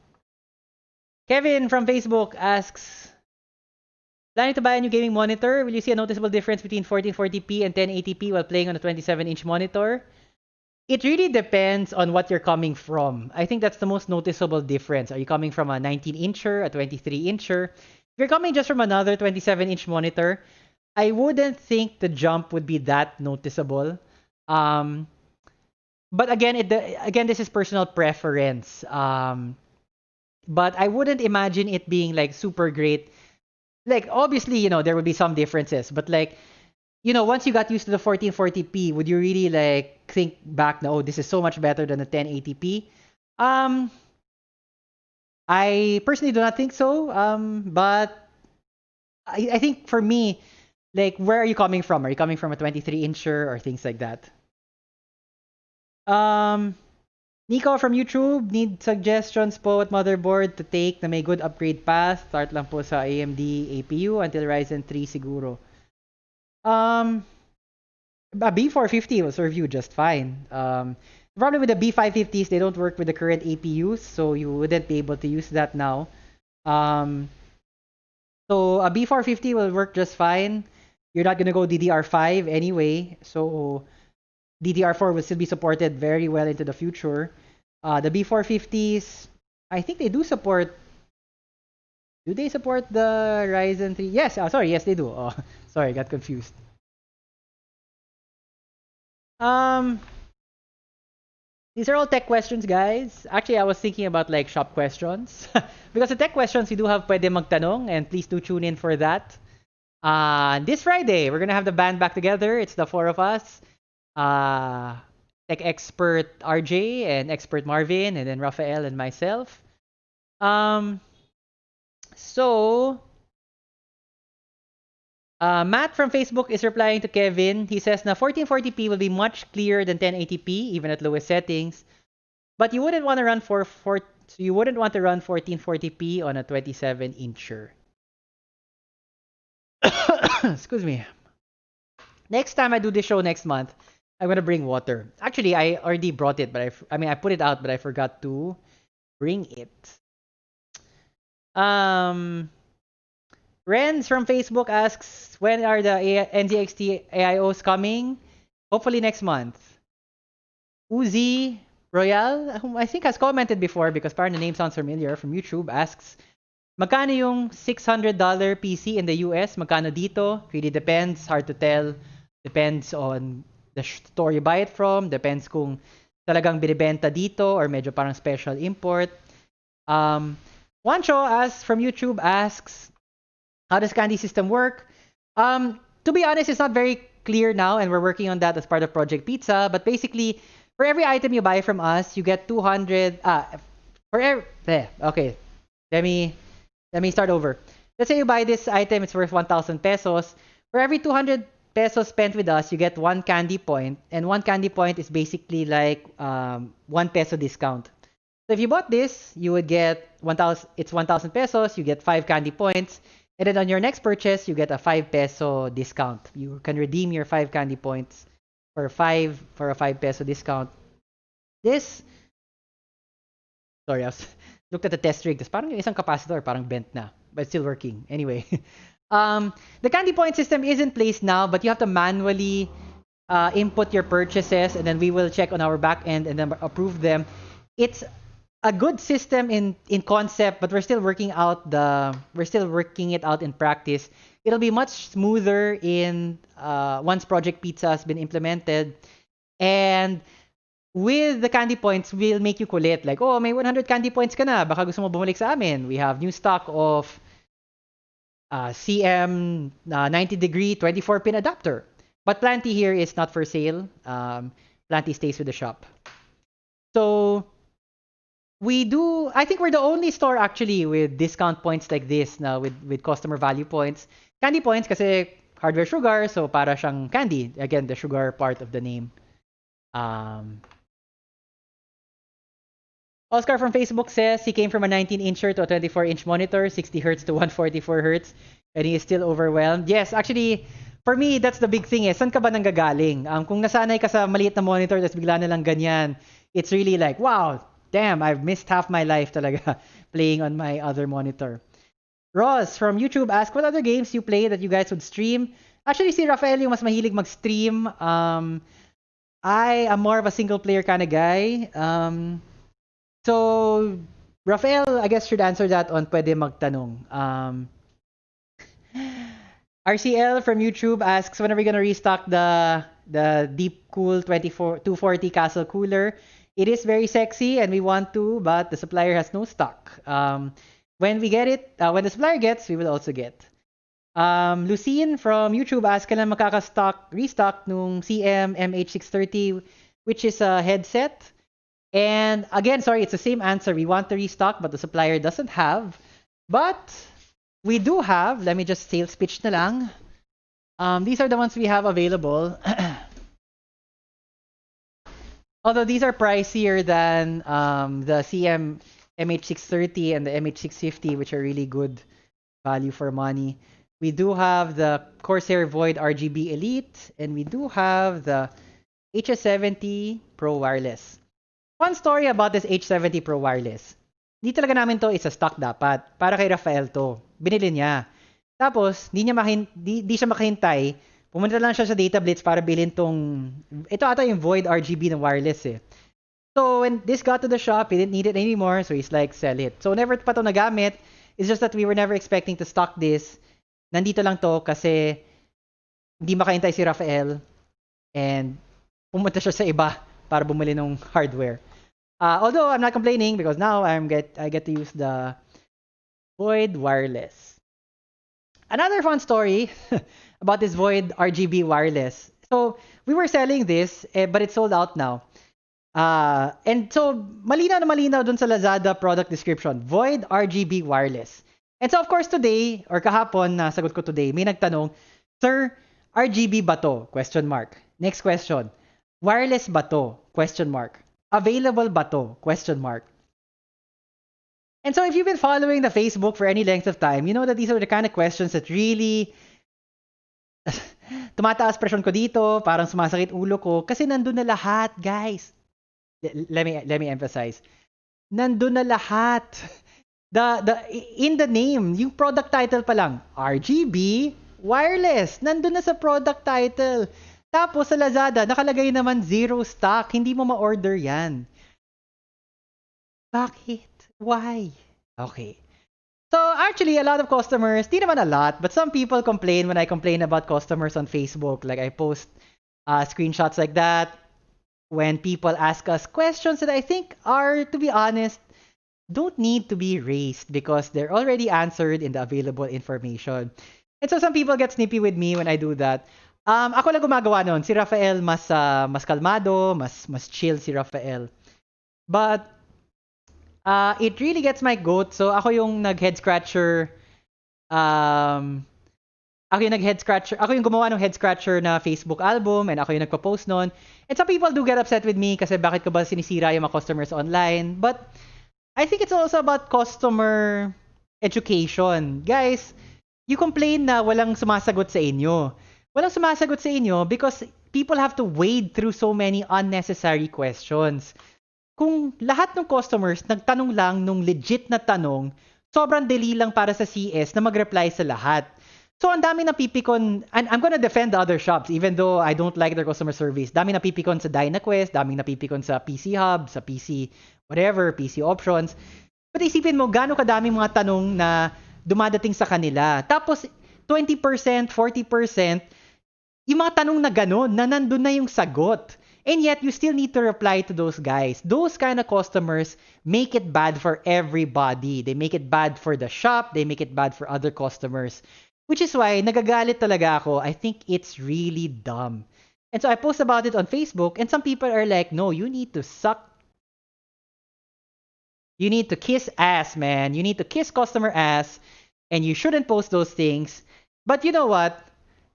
Kevin from Facebook asks, planning to buy a new gaming monitor? Will you see a noticeable difference between 1440p and 1080p while playing on a 27-inch monitor? It really depends on what you're coming from. I think that's the most noticeable difference. Are you coming from a 19-incher, a 23-incher? If you're coming just from another 27-inch monitor, I wouldn't think the jump would be that noticeable. But again, this is personal preference. But I wouldn't imagine it being like super great. Like obviously, there would be some differences, but like, once you got used to the 1440p, would you really like think back now, oh, this is so much better than the 1080p? I personally do not think so. But I think for me, like, where are you coming from? Are you coming from a 23-incher or things like that? Nico from YouTube, need suggestions po what motherboard to take na may good upgrade path. Start lang po sa AMD APU until Ryzen 3 siguro. A B450 will serve you just fine. The problem with the B550s, they don't work with the current APUs, so you wouldn't be able to use that now. So a B450 will work just fine. You're not gonna go DDR5 anyway, so DDR4 will still be supported very well into the future. The B450s, I think they do support. Do they support the Ryzen 3? Yes, sorry, yes they do. Oh, sorry, I got confused. These are all tech questions, guys. Actually, I was thinking about like shop questions. Because the tech questions, we do have pwede magtanong, and please do tune in for that. This Friday, we're gonna have the band back together. It's the four of us. Tech expert RJ and expert Marvin, and then Rafael and myself. Matt from Facebook is replying to Kevin. He says na 1440p will be much clearer than 1080p even at lowest settings, but you wouldn't want to run 1440p on a 27-incher. Excuse me. Next time I do this show next month, I'm gonna bring water. Actually, I already brought it, but I put it out, but I forgot to bring it. Renz from Facebook asks, when are the NZXT AIOs coming? Hopefully next month. Uzi Royal, whom I think has commented before because parang the name sounds familiar, from YouTube, asks, magkano yung $600 PC in the US? Magkano dito? Really depends. Hard to tell. Depends on the store you buy it from. Depends kung talagang binibenta dito or medyo parang special import. Juancho from YouTube asks, how does Candy System work? To be honest, it's not very clear now, and we're working on that as part of Project Pizza. But basically, for every item you buy from us, you get 200. Okay, let me start over. Let's say you buy this item, it's worth 1,000 pesos. For every 200 pesos spent with us, you get 1 candy point, and 1 candy point is basically like 1 peso discount. So if you bought this, you would get 1,000. It's 1,000 pesos. You get 5 candy points. And then on your next purchase, you get a 5 peso discount. You can redeem your 5 candy points for a 5 peso discount. Sorry, I looked at the test rig. Parang yung isang capacitor, parang bent na. But it's still working. Anyway. The candy point system is in place now, but you have to manually input your purchases, and then we will check on our back end and then approve them. It's a good system in concept, but we're still working it out in practice. It'll be much smoother in once Project Pizza has been implemented. And with the candy points, we'll make you kulit. Like, oh, may 100 candy points ka na. Baka gusto mo bumalik sa amin. We have new stock of CM 90-degree 24-pin adapter. But Planty here is not for sale. Planty stays with the shop. So We do. I think we're the only store actually with discount points like this now with customer value points. Candy points kasi hardware sugar, so para siyang candy. Again, the sugar part of the name. Um, Oscar from Facebook says he came from a 19-incher to a 24-inch monitor, 60 hertz to 144 hertz, and he is still overwhelmed. Yes, actually, for me, that's the big thing eh. Saan ka ba nanggagaling? Kung nasanay ka sa maliit na monitor, tapos bigla na lang ganyan, it's really like, wow, damn, I've missed half my life talaga playing on my other monitor. Ross from YouTube asked, what other games you play that you guys would stream? Actually, si Rafael yung mas mahilig mag-stream. I am more of a single-player kind of guy. So, Rafael, I guess, should answer that on pwede magtanong. RCL from YouTube asks, when are we gonna restock the Deep Cool 240 Castle Cooler? It is very sexy and we want to, but the supplier has no stock. When we get it, when the supplier gets, we will also get. Lucine from YouTube asks, kailan restock nung CM MH630, which is a headset. And again, sorry, it's the same answer. We want to restock, but the supplier doesn't have. But we do have. Let me just sales pitch na lang. These are the ones we have available. Although these are pricier than the CM MH630 and the MH650, which are really good value for money. We do have the Corsair Void RGB Elite, and we do have the HS70 Pro Wireless. Fun story about this H70 Pro Wireless. Hindi talaga namin to isa stock dapat. Para kay Rafael to. Binili niya. Tapos, di siya makahintay. Pumunta lang siya sa Data Blitz para bilhin tong... Ito ata yung Void RGB ng wireless eh. So, when this got to the shop, he didn't need it anymore. So, he's like, sell it. So, never pa to nagamit. It's just that we were never expecting to stock this. Nandito lang to kasi hindi makahintay si Rafael. And pumunta siya sa iba para bumili ng hardware. Although I'm not complaining because now I get to use the Void Wireless. Another fun story about this Void RGB Wireless. So we were selling this, but it's sold out now. And so malinaw na malinaw dun sa Lazada product description, Void RGB Wireless. And so of course today, or kahapon na sagot ko today, may nagtanong, Sir, RGB ba to? Question mark. Next question. Wireless ba to? Question mark. Available ba to? Question mark. And so if you've been following the Facebook for any length of time, you know that these are the kind of questions that really tumataas presyon ko dito, parang sumasakit ulo ko kasi nandun na lahat, guys. Let me emphasize. Nandun na lahat. In the name, yung product title pa lang, RGB wireless. Nandun na sa product title. Tapos sa Lazada, nakalagay naman 0 stock. Hindi mo ma-order yan. Bakit? Why? Okay. So actually, a lot of customers, di naman a lot, but some people complain when I complain about customers on Facebook. Like I post screenshots like that when people ask us questions that I think are, to be honest, don't need to be raised because they're already answered in the available information. And so some people get snippy with me when I do that. Ako lang gumagawa nun. Si Rafael mas kalmado, mas chill si Rafael. But it really gets my goat. So ako yung nag-head scratcher. Ako yung gumawa ng head scratcher na Facebook album and ako yung nagpo-post nun. And some people do get upset with me kasi bakit ko ba sinisira yung mga customers online. But I think it's also about customer education. Guys, you complain na walang sumasagot sa inyo. Walang sumasagot sa inyo because people have to wade through so many unnecessary questions. Kung lahat ng customers nagtanong lang nung legit na tanong, sobrang dali lang para sa CS na mag-reply sa lahat. So ang dami napipikon, and I'm gonna defend the other shops even though I don't like their customer service. Dami napipikon sa DynaQuest, dami napipikon sa PC Hub, sa PC whatever, PC options. But isipin mo, gaano kadaming mga tanong na dumadating sa kanila. Tapos 20%, 40%, yung mga tanong na gano'n, na nandun na yung sagot. And yet, you still need to reply to those guys. Those kind of customers make it bad for everybody. They make it bad for the shop. They make it bad for other customers. Which is why, nagagalit talaga ako. I think it's really dumb. And so, I post about it on Facebook, and some people are like, no, you need to suck You need to kiss ass, man. You need to kiss customer ass, and you shouldn't post those things. But you know what?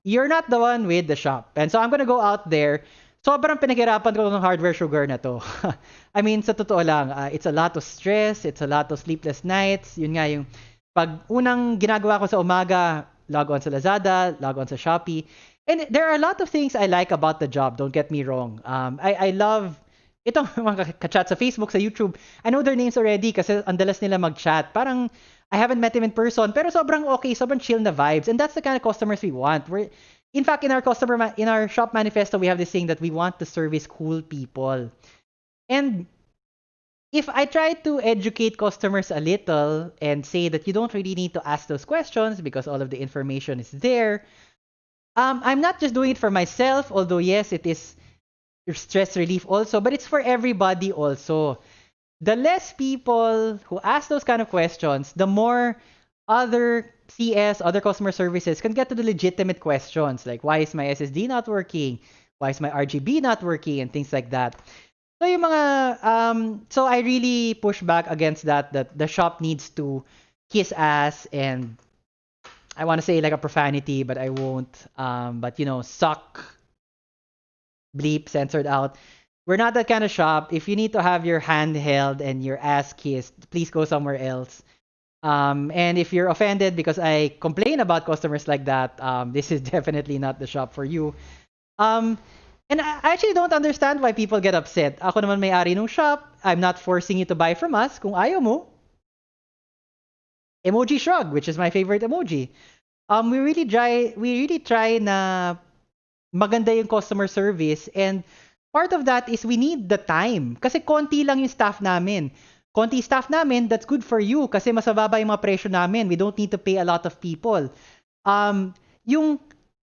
You're not the one with the shop. And so I'm gonna go out there. Sobrang pinaghirapan ko ng hardware sugar na to. I mean, sa totoo lang, it's a lot of stress, it's a lot of sleepless nights. Yun nga yung pag unang ginagawa ko sa umaga, log on sa Lazada, log on sa Shopee. And there are a lot of things I like about the job, don't get me wrong. I love itong mga kachat sa Facebook, sa YouTube. I know their names already kasi ang dalas nila mag-chat. Parang I haven't met him in person, pero sobrang okay, sobrang chill na vibes. And that's the kind of customers we want. In fact, in our shop manifesto, we have this thing that we want to service cool people. And if I try to educate customers a little and say that you don't really need to ask those questions because all of the information is there, I'm not just doing it for myself, although yes, it is stress relief also, but it's for everybody also. The less people who ask those kind of questions, the more other CS, other customer services can get to the legitimate questions like why is my SSD not working? Why is my RGB not working? And things like that. So yung mga so I really push back against that the shop needs to kiss ass, and I want to say like a profanity, but I won't. But you know, suck, bleep, censored out. We're not that kind of shop. If you need to have your hand held and your ass kissed, please go somewhere else. And if you're offended because I complain about customers like that, this is definitely not the shop for you. And I actually don't understand why people get upset. Ako naman may-ari ng shop. I'm not forcing you to buy from us. Kung ayaw mo, emoji shrug, which is my favorite emoji. We really try na maganda yung customer service, and part of that is we need the time. Kasi konti lang yung staff namin. Konti staff namin, that's good for you kasi mas mababa yung mga presyo namin. We don't need to pay a lot of people. Yung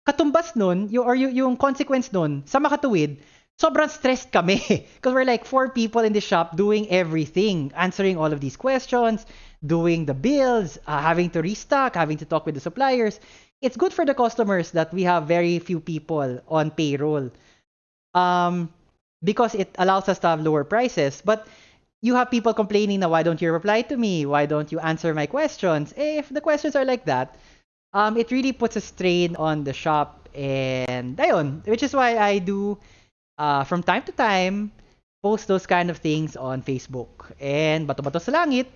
katumbas nun, yung consequence nun, sa makatuwid, sobrang stressed kami. Because we're like 4 people in the shop doing everything. Answering all of these questions, doing the bills, having to restock, having to talk with the suppliers. It's good for the customers that we have very few people on payroll. Because it allows us to have lower prices. But you have people complaining na why don't you reply to me? Why don't you answer my questions? If the questions are like that, it really puts a strain on the shop. And ayun, which is why I do from time to time post those kind of things on Facebook. And bato-bato sa langit.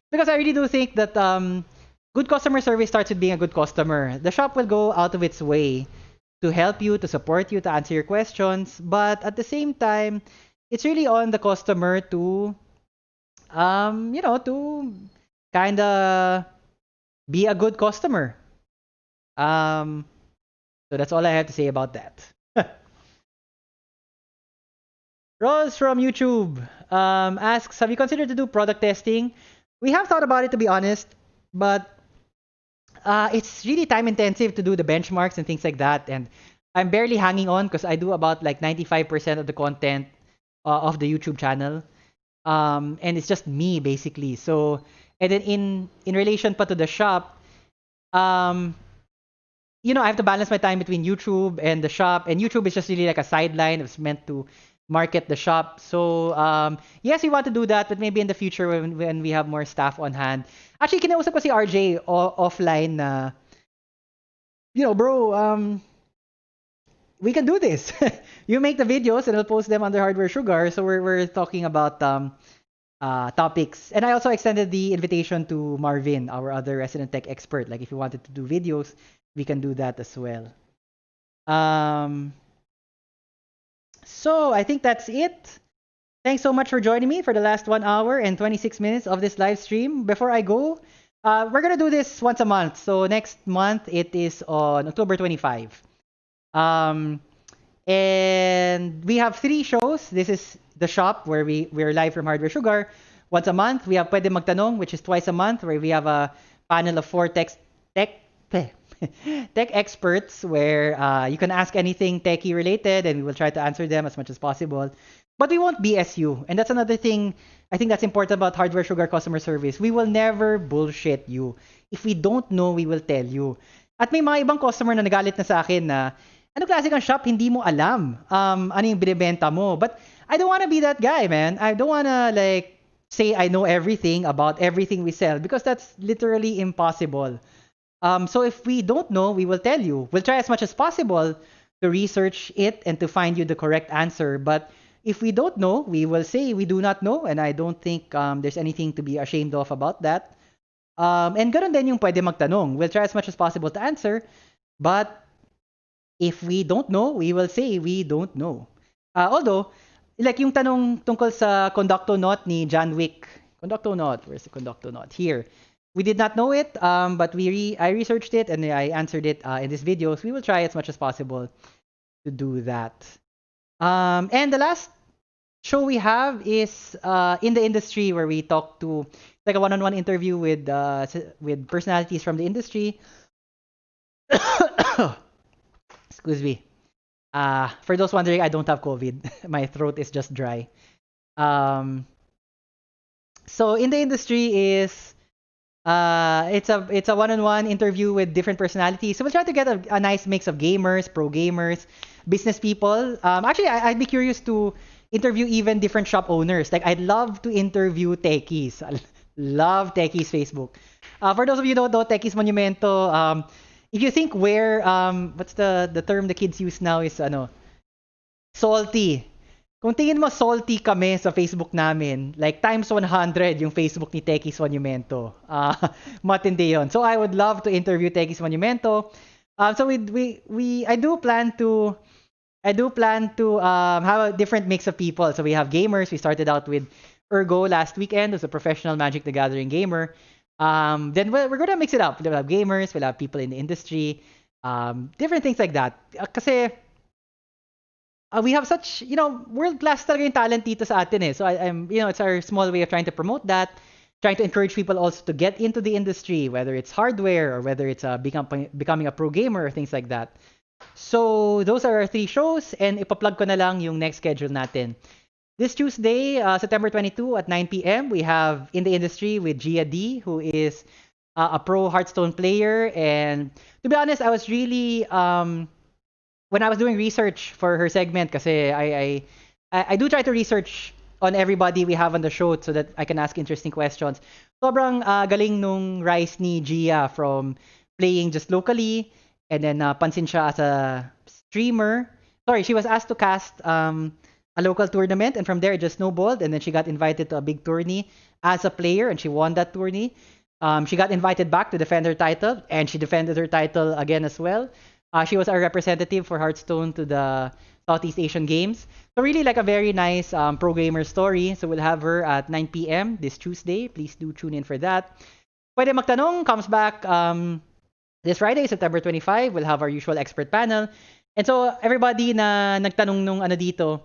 Because I really do think that good customer service starts with being a good customer. The shop will go out of its way to help you, to support you, to answer your questions. But at the same time, it's really on the customer to, to kind of be a good customer. So that's all I have to say about that. Rose from YouTube asks, have you considered to do product testing? We have thought about it, to be honest, but it's really time intensive to do the benchmarks and things like that. And I'm barely hanging on because I do about like 95% of the content of the YouTube channel. And it's just me basically. So, and then in relation pa to the shop, I have to balance my time between YouTube and the shop. And YouTube is just really like a sideline. It's meant to market the shop. So, yes, we want to do that, but maybe in the future when we have more staff on hand. Actually, kinausap ko si RJ offline na, bro, we can do this. You make the videos and I'll post them under Hardware Sugar. So we're talking about topics. And I also extended the invitation to Marvin, our other resident tech expert. Like if you wanted to do videos, we can do that as well. So I think that's it. Thanks so much for joining me for the last 1 hour and 26 minutes of this live stream. Before I go, we're going to do this once a month. So next month, it is on October 25. And we have 3 shows. This is the shop where we're live from Hardware Sugar. Once a month, we have Pwede Magtanong, which is twice a month, where we have a panel of 4 tech experts where you can ask anything techie related and we will try to answer them as much as possible. But we won't BS you. And that's another thing I think that's important about Hardware Sugar customer service. We will never bullshit you. If we don't know, we will tell you. At may mga ibang customer na nagalit na sa akin na, ano klase kang shop, hindi mo alam ano yung binibenta mo. But I don't want to be that guy, man. I don't want to like say I know everything about everything we sell because that's literally impossible. So if we don't know, we will tell you. We'll try as much as possible to research it and to find you the correct answer. But if we don't know, we will say we do not know, and I don't think there's anything to be ashamed of about that. And ganun din yung pwede magtanong. We'll try as much as possible to answer, but if we don't know, we will say we don't know. Although, like yung tanong tungkol sa conducto note ni John Wick. Conducto note, where's the conducto note? Here. We did not know it, but I researched it and I answered it in this video. So we will try as much as possible to do that. And the last show we have is in the industry, where we talk to like a one-on-one interview with personalities from the industry. Excuse me. For those wondering, I don't have COVID. My throat is just dry. So in the industry is it's a one-on-one interview with different personalities. So we'll try to get a nice mix of gamers, pro gamers, business people. Actually, I'd be curious to interview even different shop owners. Like I'd love to interview techies. I love techies Facebook. For those of you who don't know, techies Monumento. If you think where what's the term the kids use now is salty. Kung tingin mo salty kami sa Facebook namin, like times 100 yung Facebook ni Techies Monumento. Matindi yun. So I would love to interview Techies Monumento. So I do plan to have a different mix of people. So we have gamers. We started out with Ergo last weekend, who's a professional Magic the Gathering gamer. Then we're gonna mix it up. We'll have gamers, we'll have people in the industry, different things like that. Kasi we have such, world-class talaga yung talent dito sa atin eh. So I'm, it's our small way of trying to promote that, trying to encourage people also to get into the industry, whether it's hardware or whether it's becoming a pro gamer or things like that. So those are our 3 shows, and ipa-plug ko na lang yung next schedule natin. This Tuesday, September 22 at 9 p.m., we have In the Industry with Gia D, who is a pro Hearthstone player. And to be honest, I was really, when I was doing research for her segment, kasi I do try to research on everybody we have on the show so that I can ask interesting questions. Sobrang galing nung rise ni Gia from playing just locally, and then pansin siya as a streamer. Sorry, she was asked to cast a local tournament, and from there it just snowballed, and then she got invited to a big tourney as a player, and she won that tourney. She got invited back to defend her title, and she defended her title again as well. She was our representative for Hearthstone to the Southeast Asian Games. So really like a very nice pro gamer story. So we'll have her at 9 p.m. this Tuesday. Please do tune in for that. Pwede Magtanong comes back this Friday, September 25. We'll have our usual expert panel. And so everybody na nagtanong nung dito,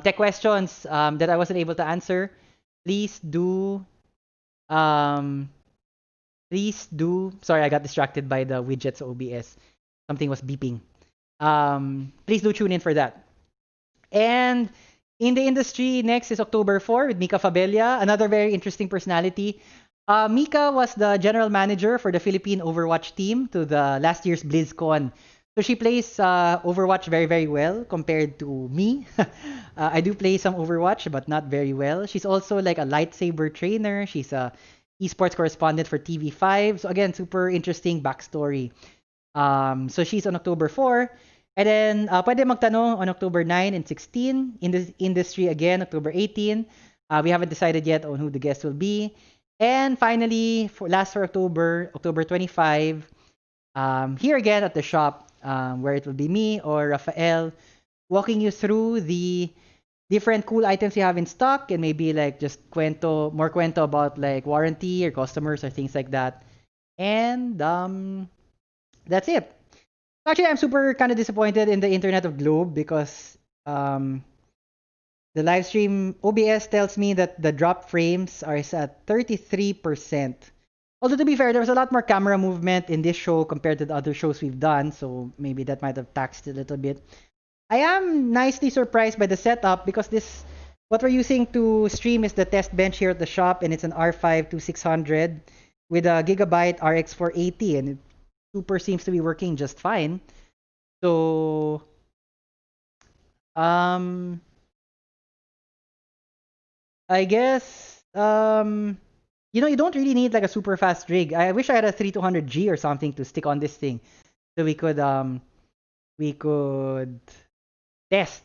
tech questions that I wasn't able to answer, please do. Sorry, I got distracted by the widgets OBS. Something was beeping. Please do tune in for that. And in the industry, next is October 4 with Mika Fabella, another very interesting personality. Mika was the general manager for the Philippine Overwatch team to the last year's BlizzCon. So she plays Overwatch very, very well compared to me. I do play some Overwatch, but not very well. She's also like a lightsaber trainer. She's a esports correspondent for TV5. So again, super interesting backstory. So she's on October 4. And then pwede magtanong on October 9 and 16. In the industry again, October 18. We haven't decided yet on who the guest will be. And finally, for October 25, here again at the shop, where it will be me or Rafael walking you through the different cool items you have in stock, and maybe like just more cuento about like warranty or customers or things like that. And that's it. Actually, I'm super kind of disappointed in the Internet of Globe because the live stream OBS tells me that the drop frames are at 33%. Although to be fair, there was a lot more camera movement in this show compared to the other shows we've done, so maybe that might have taxed it a little bit. I am nicely surprised by the setup because what we're using to stream is the test bench here at the shop, and it's an R5 2600 with a Gigabyte RX 480, and it super seems to be working just fine. So I guess you don't really need like a super fast rig. I wish I had a 3200G or something to stick on this thing so we could test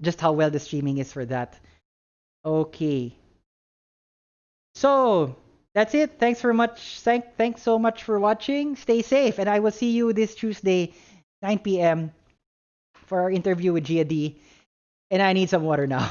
just how well the streaming is for that. Okay. So that's it. Thanks so much for watching. Stay safe, and I will see you this Tuesday, 9 p.m. for our interview with Gia D. And I need some water now.